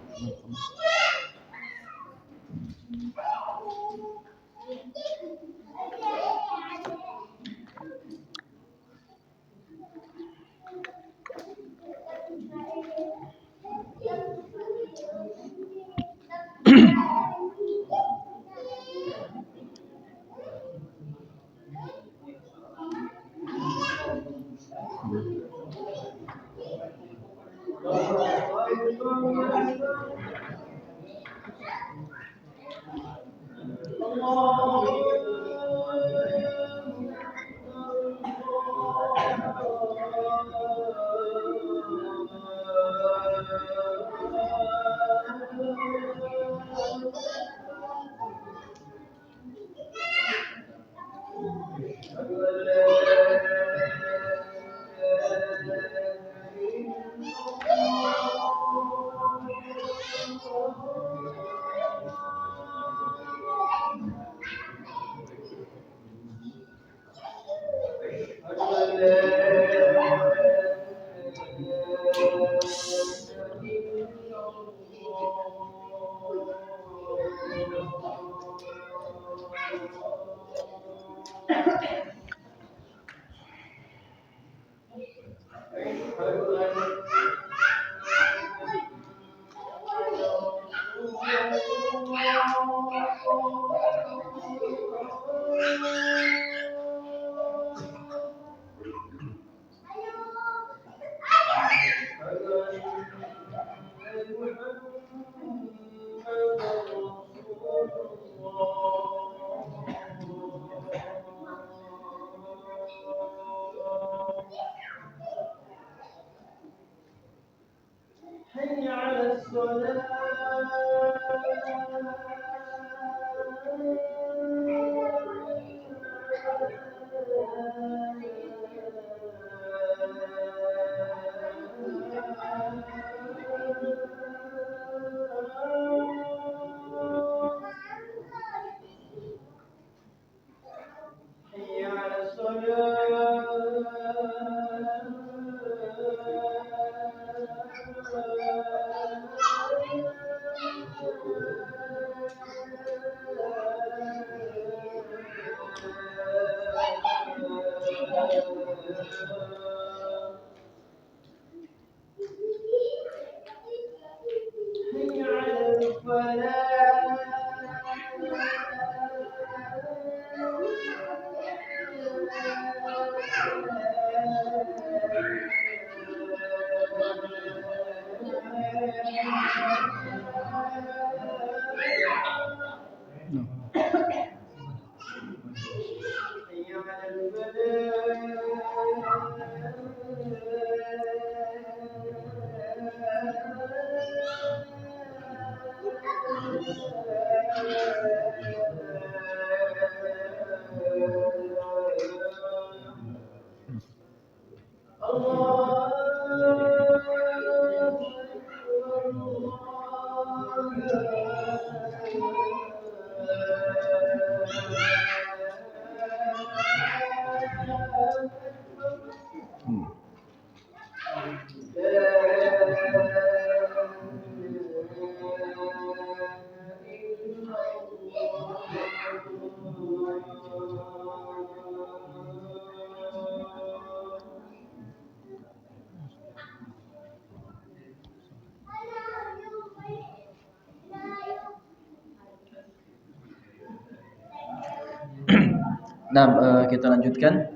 Nah, kita lanjutkan.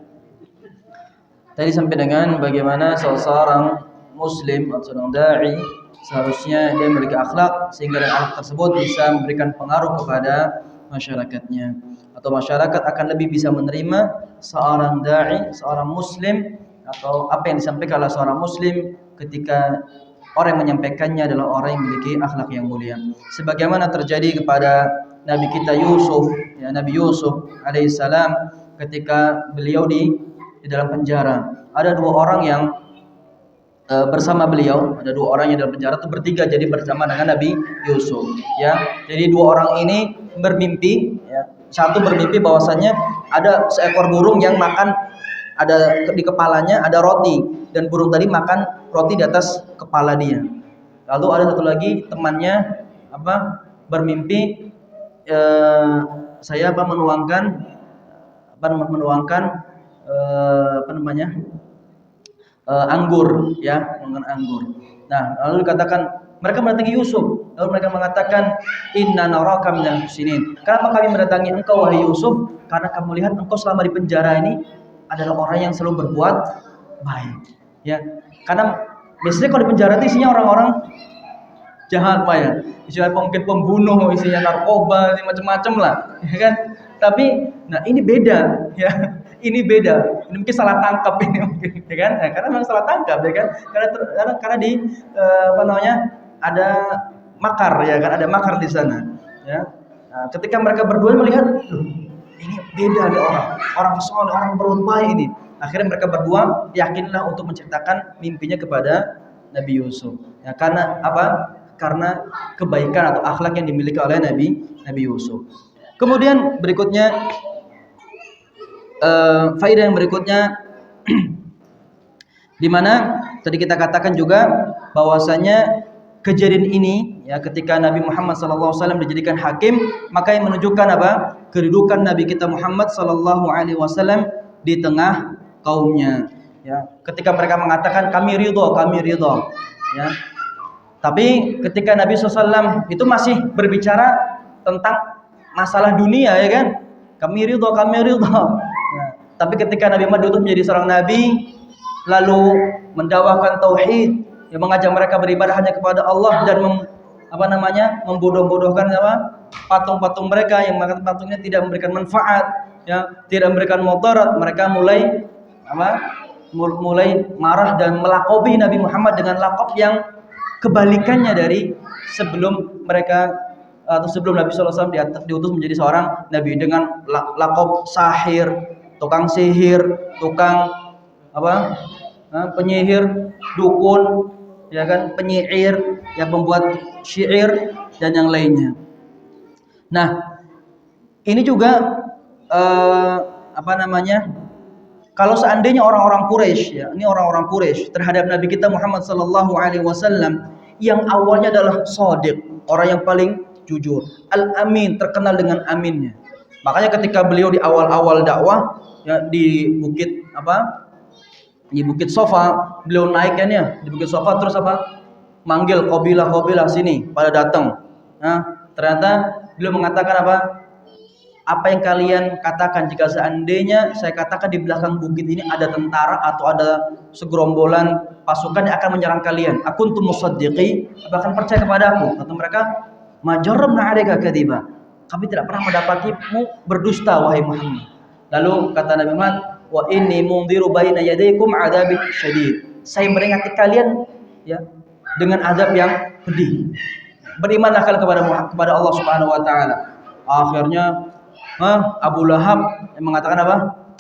Tadi sampai dengan bagaimana seorang muslim atau seorang dai seharusnya dia memiliki akhlak sehingga dari akhlak tersebut bisa memberikan pengaruh kepada masyarakatnya, atau masyarakat akan lebih bisa menerima seorang dai, seorang muslim, atau apa yang disampaikan oleh seorang muslim ketika orang yang menyampaikannya adalah orang yang memiliki akhlak yang mulia. Sebagaimana terjadi kepada Nabi kita Yusuf, ya, Nabi Yusuf alaihissalam ketika beliau di dalam penjara. Ada dua orang yang bersama beliau, ada dua orang yang dalam penjara itu bertiga jadi bersama dengan Nabi Yusuf, ya. Jadi dua orang ini bermimpi, ya. Satu bermimpi bahwasannya ada seekor burung yang makan, ada di kepalanya ada roti, dan burung tadi makan roti di atas kepala dia. Lalu ada satu lagi temannya bermimpi, saya menuangkan anggur, ya, dengan anggur. Nah, lalu dikatakan mereka mendatangi Yusuf, lalu mereka mengatakan inna naraka minal muhsinin. Kenapa kami mendatangi engkau wahai Yusuf? Karena kami lihat engkau selama di penjara ini adalah orang yang selalu berbuat baik, ya. Karena biasanya kalau di penjara itu isinya orang-orang jahat, Pak, ya. Isinya mungkin pembunuh, isinya narkoba, macam-macam lah, ya kan? Tapi nah ini beda, ya. Ini beda. Ini mungkin salah tangkap ini mungkin, ya kan? Nah, karena memang salah tangkap, ya kan? Karena di ada makar, ya kan? Ada makar di sana, ya. Nah, ketika mereka berdua melihat, loh, ini beda ada orang soleh, orang berbuat baik ini. Akhirnya mereka berdua yakinlah untuk menceritakan mimpinya kepada Nabi Yusuf. Ya, karena apa? Karena kebaikan atau akhlak yang dimiliki oleh Nabi Yusuf. Kemudian berikutnya, faedah yang berikutnya di mana tadi kita katakan juga bahwasanya kejadian ini, ya, ketika Nabi Muhammad SAW dijadikan hakim, maka yang menunjukkan apa? Kedudukan Nabi kita Muhammad SAW di tengah kaumnya, ya. Ketika mereka mengatakan kami ridho, ya. Tapi ketika Nabi SAW itu masih berbicara tentang masalah dunia, ya kan? Kami ridho. Ya. Tapi ketika Nabi Muhammad diutus menjadi seorang nabi, lalu mendakwakan tauhid, yang mengajak mereka beribadah hanya kepada Allah dan membodoh-bodohkan patung-patung mereka, yang patungnya tidak memberikan manfaat, ya, tidak memberikan mudarat, mereka mulai marah dan melakobi Nabi Muhammad dengan lakop yang kebalikannya dari sebelum mereka atau sebelum Nabi SAW diutus menjadi seorang nabi, dengan lakop sahir, tukang sihir, tukang penyihir, dukun, ya kan, penyair, yang membuat syair dan yang lainnya. Nah, ini juga kalau seandainya orang-orang Quraisy, ya, ini orang-orang Quraisy terhadap Nabi kita Muhammad sallallahu alaihi wasallam yang awalnya adalah shadiq, orang yang paling jujur, al-amin, terkenal dengan aminnya. Makanya ketika beliau di awal-awal dakwah, ya, di bukit Sofa, beliau naiknya di bukit Sofa, terus manggil kabilah sini pada datang. Nah, ternyata beliau mengatakan apa yang kalian katakan jika seandainya saya katakan di belakang bukit ini ada tentara atau ada segerombolan pasukan yang akan menyerang kalian, akuntum musaddiqi, akan percaya kepada aku? Kata mereka, majarrabna 'alaika kadiba, kami tidak pernah mendapatimu berdusta wahai Muhammad. Lalu kata Nabi Muhammad, wa inni mundhiru baina yadaykum 'adzabin syadid, saya meringati kalian, ya, dengan azab yang pedih. Berimanlah kalian kepada Allah Subhanahu wa taala. Akhirnya Abu Lahab yang mengatakan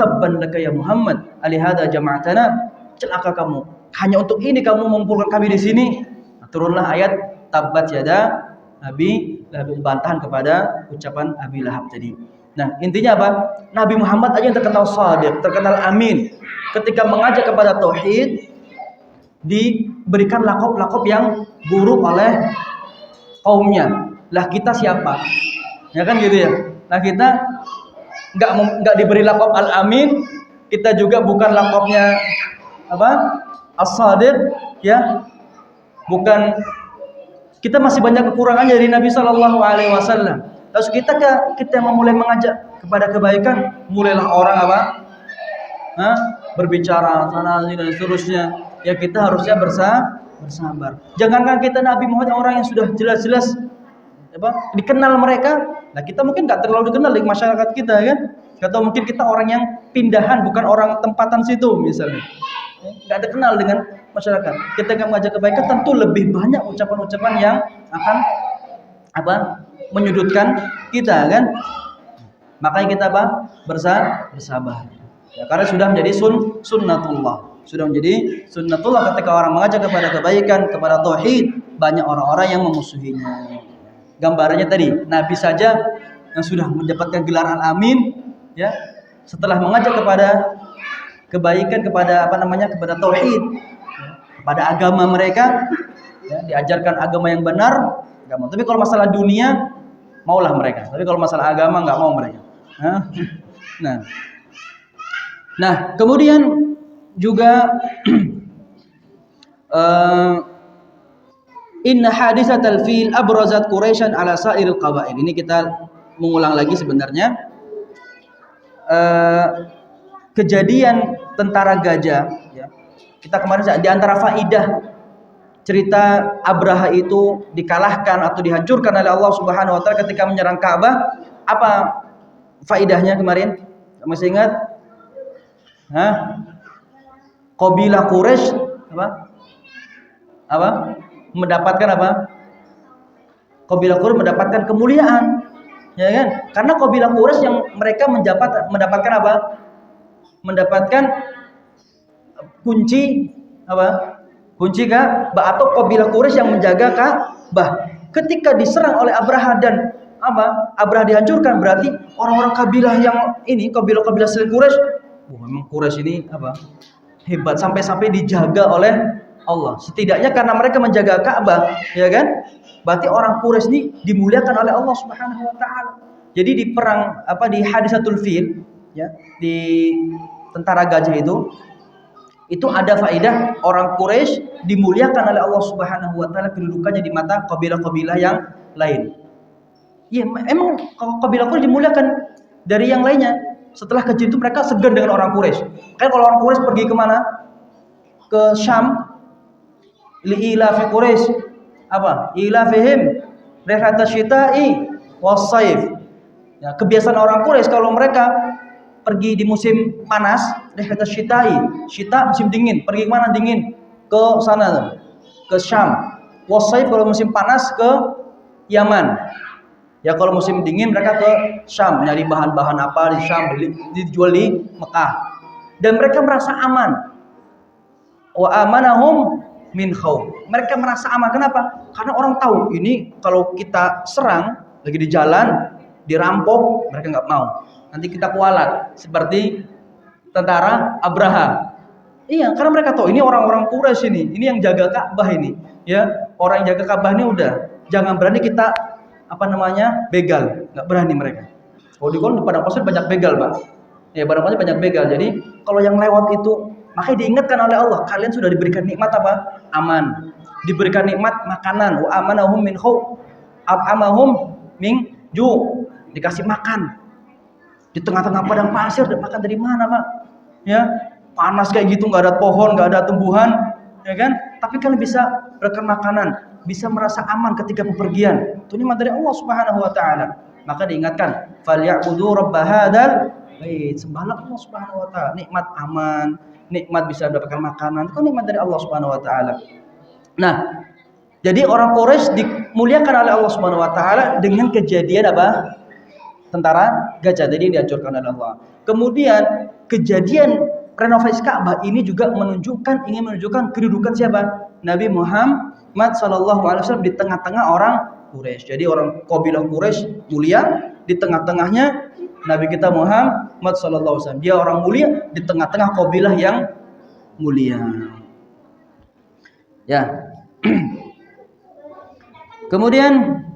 tabban laka ya Muhammad, alihada jama'atana, celaka kamu, hanya untuk ini kamu mengumpulkan kami di sini. Turunlah ayat tabbat yada Nabi Lahab, bantahan kepada ucapan Abi Lahab tadi. Nah, intinya Nabi Muhammad aja yang terkenal shadiq, terkenal amin, ketika mengajak kepada tauhid diberikan lakop-lakop yang buruk oleh kaumnya. Lah kita siapa? Ya kan gitu ya. Nah, kita nggak diberi lakop al-amin, kita juga bukan lakopnya as-shadiq, ya. Bukan, kita masih banyak kekurangan dari Nabi Shallallahu alaihi wasallam. Terus kita memulai mengajak kepada kebaikan, mulailah orang apa? Berbicara sana sini dan seterusnya. Ya kita harusnya bersabar. Jangankan kita Nabi Muhammad orang yang sudah jelas-jelas dikenal mereka, nah kita mungkin nggak terlalu dikenal di masyarakat kita kan, atau mungkin kita orang yang pindahan bukan orang tempatan situ misalnya, nggak dikenal dengan masyarakat. Kita akan mengajak kebaikan, tentu lebih banyak ucapan-ucapan yang akan menyudutkan kita kan. Makanya kita bersabar ya, karena sudah menjadi sunnatullah, sudah menjadi sunnatullah ketika orang mengajak kepada kebaikan, kepada tauhid, banyak orang-orang yang memusuhinya. Gambarannya tadi, Nabi saja yang sudah mendapatkan gelar Al-Amin, ya, setelah mengajak kepada kebaikan, kepada kepada tauhid, ya, kepada agama mereka, ya, diajarkan agama yang benar, nggak mau. Tapi kalau masalah dunia, maulah mereka. Tapi kalau masalah agama nggak mau mereka. Nah, kemudian juga inna hadisatal fil abrazat Quraisyan ala sairil qabail. Ini kita mengulang lagi sebenarnya. Kejadian tentara gajah ya. Kita kemarin di antara faidah cerita Abraha itu dikalahkan atau dihancurkan oleh Allah Subhanahu wa taala ketika menyerang Ka'bah. Apa faidahnya kemarin? Masih ingat? Qabilah Quraisy apa? Mendapatkan apa? Qabilah Quraisy mendapatkan kemuliaan, ya kan? Karena qabilah Quraisy yang mereka mendapatkan apa? Mendapatkan kunci apa? Kunci Ka'bah, atau qabilah Quraisy yang menjaga Ka'bah. Ketika diserang oleh Abraha dan Abraha dihancurkan, berarti orang-orang kabilah yang ini, kabilah-kabilah selain Quraisy, memang Quraisy ini hebat sampai dijaga oleh Allah. Setidaknya karena mereka menjaga Ka'bah, ya kan? Berarti orang Quraisy ini dimuliakan oleh Allah Subhanahu wa taala. Jadi di perang di Hadisatul Fil, ya, di tentara gajah itu ada faedah orang Quraisy dimuliakan oleh Allah Subhanahu wa taala, kedudukannya di mata kabilah-kabilah yang lain. Iya, emang kabilah Quraisy dimuliakan dari yang lainnya. Setelah kecil itu mereka segan dengan orang Quraisy. Kan kalau orang Quraisy pergi kemana? Ke Syam. Li'ila fi Quraisy ilafihim rihlatasy syita'i was-saif. Ya, kebiasaan orang Quraisy kalau mereka pergi di musim panas, rihlatasy syita'i, syita musim dingin, pergi kemana dingin? Ke sana, ke Syam. Was-saif kalau musim panas ke Yaman. Ya kalau musim dingin mereka ke Syam, nyari bahan-bahan apa di Syam, dijual di Mekah. Dan mereka merasa aman. Wa amanahum min khawf. Mereka merasa aman. Kenapa? Karena orang tahu ini kalau kita serang lagi di jalan, dirampok, mereka nggak mau. Nanti kita kualat seperti tentara Abraha. Iya, karena mereka tahu ini orang-orang Quraisy ini yang jaga Ka'bah ini. Ya, orang yang jaga Ka'bah ini udah jangan berani kita begal, nggak berani mereka. Kalau di padang pasir banyak begal, Pak. Ya, padang pasir banyak begal. Jadi kalau yang lewat itu, makanya diingatkan oleh Allah, kalian sudah diberikan nikmat apa? Aman. Diberikan nikmat makanan. Wa amanahum min khawf, at'amahum min ju'. Dikasih makan. Di tengah-tengah padang pasir, makan dari mana, Pak? Ya, panas kayak gitu, nggak ada pohon, nggak ada tumbuhan, ya kan? Tapi kalian bisa berikan makanan, bisa merasa aman ketika bepergian. Itu nikmat dari Allah Subhanahu wa taala. Maka diingatkan, falyabudu rabb hadzal bait. Sembahlah Allah Subhanahu wa taala. Nikmat aman, nikmat bisa mendapatkan makanan, itu nikmat dari Allah Subhanahu wa taala. Nah, jadi orang Quraisy dimuliakan oleh Allah Subhanahu wa taala dengan kejadian apa? Tentara gajah tadi dihancurkan oleh Allah. Kemudian kejadian renovasi Ka'bah ini juga ingin menunjukkan kedudukan siapa? Nabi Muhammad sallallahu alaihi wasallam di tengah-tengah orang Quraisy. Jadi orang kabilah Quraisy mulia, di tengah-tengahnya Nabi kita Muhammad sallallahu alaihi wasallam. Dia orang mulia di tengah-tengah kabilah yang mulia. Ya. Kemudian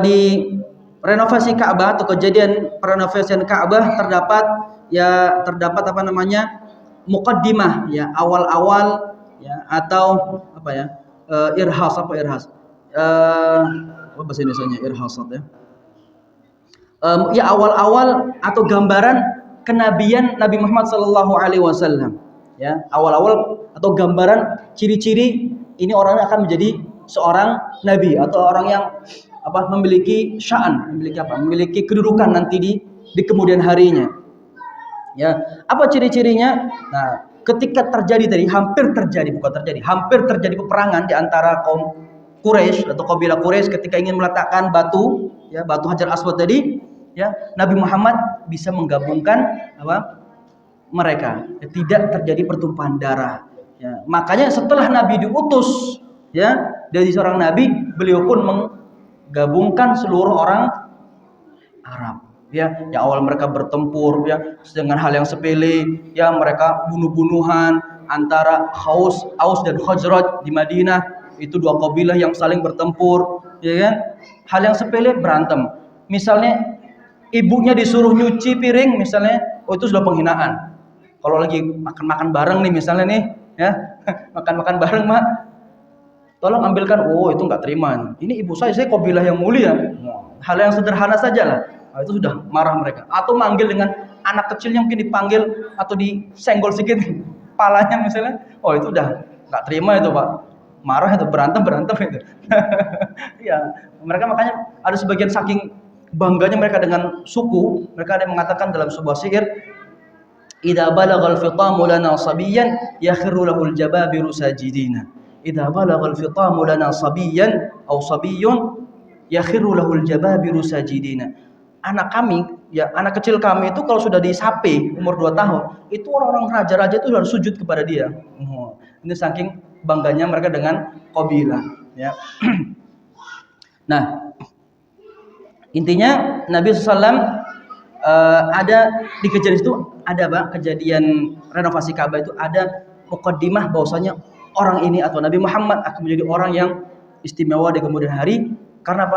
di renovasi Ka'bah atau kejadian renovasi Ka'bah terdapat muqaddimah ya, awal-awal ya, atau irhas apa bahasa Indonesianya irhasat ya. Ya awal-awal atau gambaran kenabian Nabi Muhammad sallallahu alaihi wasallam. Ya, awal-awal atau gambaran ciri-ciri ini orang akan menjadi seorang nabi atau orang yang memiliki sya'an, memiliki kedudukan nanti di kemudian harinya. Ya, apa ciri-cirinya? Nah, ketika hampir terjadi peperangan di antara kaum Quraisy atau kabilah Quraisy ketika ingin meletakkan batu Hajar Aswad tadi, ya, Nabi Muhammad bisa menggabungkan mereka, tidak terjadi pertumpahan darah. Ya, makanya setelah Nabi diutus, ya, dari seorang nabi, beliau pun menggabungkan seluruh orang Arab. Ya, awal mereka bertempur ya dengan hal yang sepele, ya mereka bunuh-bunuhan antara Aus dan Khazraj di Madinah, itu dua kabilah yang saling bertempur, ya kan? Hal yang sepele berantem. Misalnya ibunya disuruh nyuci piring misalnya, itu sudah penghinaan. Kalau lagi makan-makan bareng nih misalnya nih, ya, makan-makan bareng, Mak, tolong ambilkan, itu nggak terima. Ini ibu saya kabilah yang mulia. Hal yang sederhana saja lah. Nah, itu sudah marah mereka. Atau manggil dengan anak kecilnya mungkin dipanggil atau disenggol sedikit kepalanya misalnya. Itu udah nggak terima itu, Pak. Marah itu, berantem itu. Ya, mereka makanya ada sebagian saking bangganya mereka dengan suku, mereka ada yang mengatakan dalam sebuah syair, "Idza balagal fitamu lana sabiyan yakhiru lahul jababiru sajidina." Idza balagal fitamu lana sabiyan aw sabiyyun yakhiru lahul jababiru sajidina. Anak kecil kami itu kalau sudah disape umur 2 tahun, itu orang-orang raja-raja itu harus sujud kepada dia. Ini saking bangganya mereka dengan kabilah, ya. Nah, intinya Nabi SAW ada di kejadian itu ada kejadian renovasi Ka'bah itu ada muqaddimah bahwasanya orang ini atau Nabi Muhammad akan menjadi orang yang istimewa di kemudian hari karena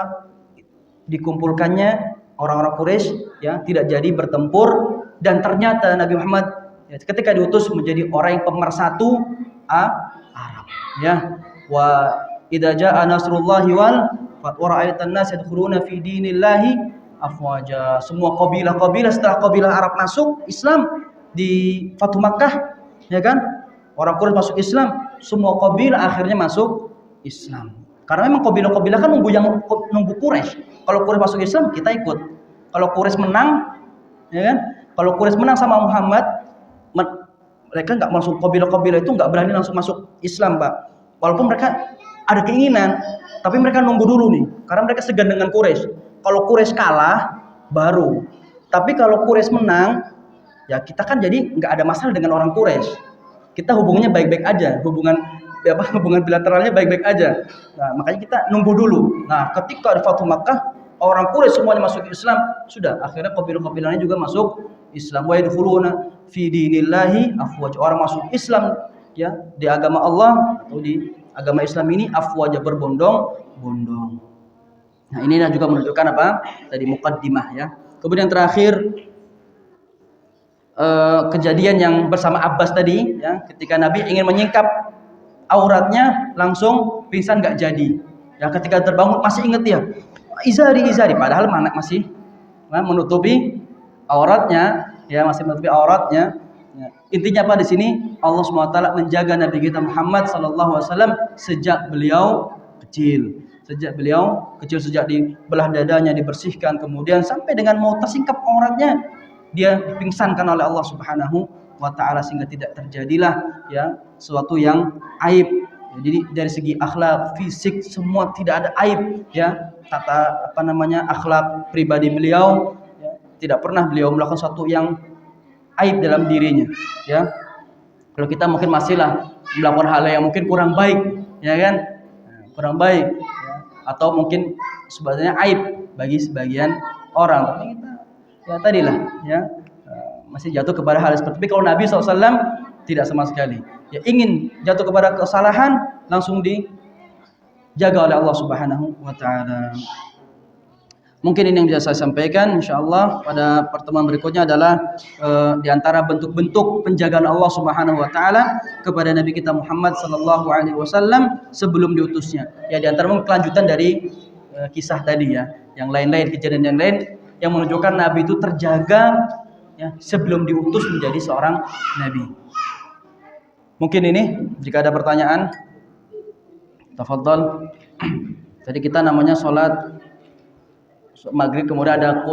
dikumpulkannya orang-orang Quraisy, ya, tidak jadi bertempur, dan ternyata Nabi Muhammad, ya, ketika diutus menjadi orang yang pemersatu Arab, ya. Wa idza jaa nasrullahi wal fath wa ra'aitan nas yadkhuluna fi dinillahi afwaja. Semua kabilah-kabilah setelah kabilah Arab masuk Islam di Fathu Makkah, ya kan? Orang Quraisy masuk Islam, semua kabilah akhirnya masuk Islam. Karena memang kabilah-kabilah kan nunggu Quraisy. Kalau Quraisy masuk Islam, kita ikut. Kalau Quraisy menang, ya kan? Kalau Quraisy menang sama Muhammad, mereka nggak masuk, kabilah-kabilah itu nggak berani langsung masuk Islam, Pak. Walaupun mereka ada keinginan, tapi mereka nunggu dulu nih, karena mereka segan dengan Quraisy. Kalau Quraisy kalah, baru. Tapi kalau Quraisy menang, ya kita kan jadi nggak ada masalah dengan orang Quraisy. Kita hubungannya baik-baik aja, hubungan bilateralnya baik-baik aja. Nah, makanya kita nunggu dulu. Nah, ketika di Fathu Makkah, orang Quraisy semuanya masuk Islam, sudah akhirnya kabilah-kabilahnya juga masuk Islam. Wa yadkhuluna fi dinillahi afwaj. Orang masuk Islam, ya, di agama Allah atau di agama Islam ini afwaj, berbondong-bondong. Nah, ini juga menunjukkan tadi muqaddimah, ya. Kemudian terakhir kejadian yang bersama Abbas tadi, ya, ketika Nabi ingin menyingkap auratnya langsung pingsan nggak jadi. Ya, ketika terbangun masih ingat dia, izari, padahal anak masih menutupi auratnya, ya, masih menutupi auratnya. Ya. Intinya di sini Allah SWT menjaga Nabi kita Muhammad SAW sejak beliau kecil. Sejak dibelah dadanya dibersihkan, kemudian sampai dengan mau tersingkap auratnya, dia dipingsankan oleh Allah Subhanahu wa Ta'ala sehingga tidak terjadilah, ya, sesuatu yang aib. Jadi dari segi akhlak, fisik, semua tidak ada aib, ya. Tata akhlak pribadi beliau, ya, tidak pernah beliau melakukan sesuatu yang aib dalam dirinya, ya. Kalau kita mungkin masihlah melakukan hal yang mungkin kurang baik, ya kan? Kurang baik, ya. Atau mungkin sebenarnya aib bagi sebagian orang. Tapi kita, ya tadilah, ya, masih jatuh kepada hal seperti itu. Kalau Nabi SAW tidak sama sekali. Ya, ingin jatuh kepada kesalahan langsung dijaga oleh Allah Subhanahu wa Ta'ala. Mungkin ini yang bisa saya sampaikan. Insyaallah pada pertemuan berikutnya adalah di antara bentuk-bentuk penjagaan Allah Subhanahu wa Ta'ala kepada Nabi kita Muhammad sallallahu alaihi wasallam sebelum diutusnya. Ya, di antara kelanjutan dari kisah tadi ya, yang lain-lain, kejadian yang lain yang menunjukkan Nabi itu terjaga ya sebelum diutus menjadi seorang nabi. Mungkin ini jika ada pertanyaan, tafadhal. Jadi kita namanya sholat maghrib, kemudian ada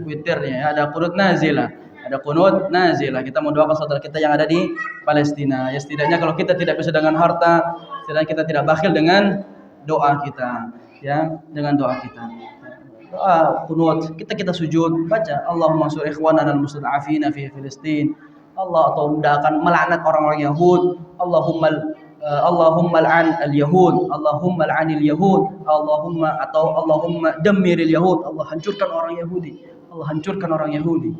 witir ya, ada qunut nazilah. Ada qunut nazilah. Kita mendoakan saudara kita yang ada di Palestina. Ya setidaknya kalau kita tidak bisa dengan harta, setidaknya kita tidak bakhil dengan doa kita, ya, dengan doa kita. Doa qunut, kita sujud, baca Allahumma ansur ikhwanana al-mustad'afina fi Filistin. Allah atau akan melaknat orang-orang Yahud. Allahumma al'an al-yahud, Allahumma al'anil yahud, Allahumma dammiril yahud, Allah hancurkan orang Yahudi, Allah hancurkan orang Yahudi.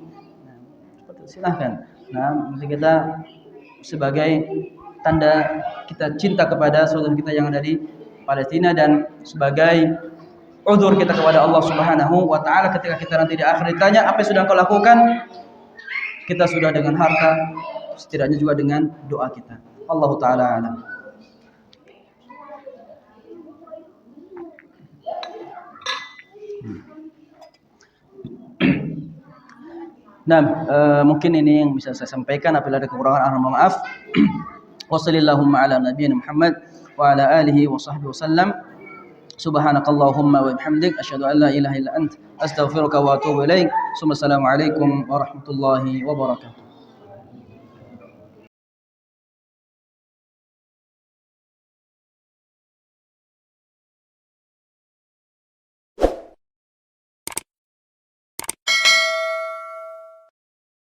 Nah, silahkan. Nah, nanti kita sebagai tanda kita cinta kepada saudara kita yang ada di Palestina dan sebagai uzur kita kepada Allah Subhanahu wa taala ketika kita nanti di akhir ditanya apa yang sudah engkau lakukan, kita sudah dengan harta, setidaknya juga dengan doa kita. Allah taala alam. Nah, mungkin ini yang bisa saya sampaikan. Apabila ada kekurangan, mohon maaf. Wassallallahu ala nabiyina Muhammad wa ala alihi wa sahbihi wasallam. Subhanakallahumma wa bihamdik asyhadu an la ilaha illa ant astaghfiruka wa atubu ilaik. Assalamualaikum warahmatullahi wabarakatuh.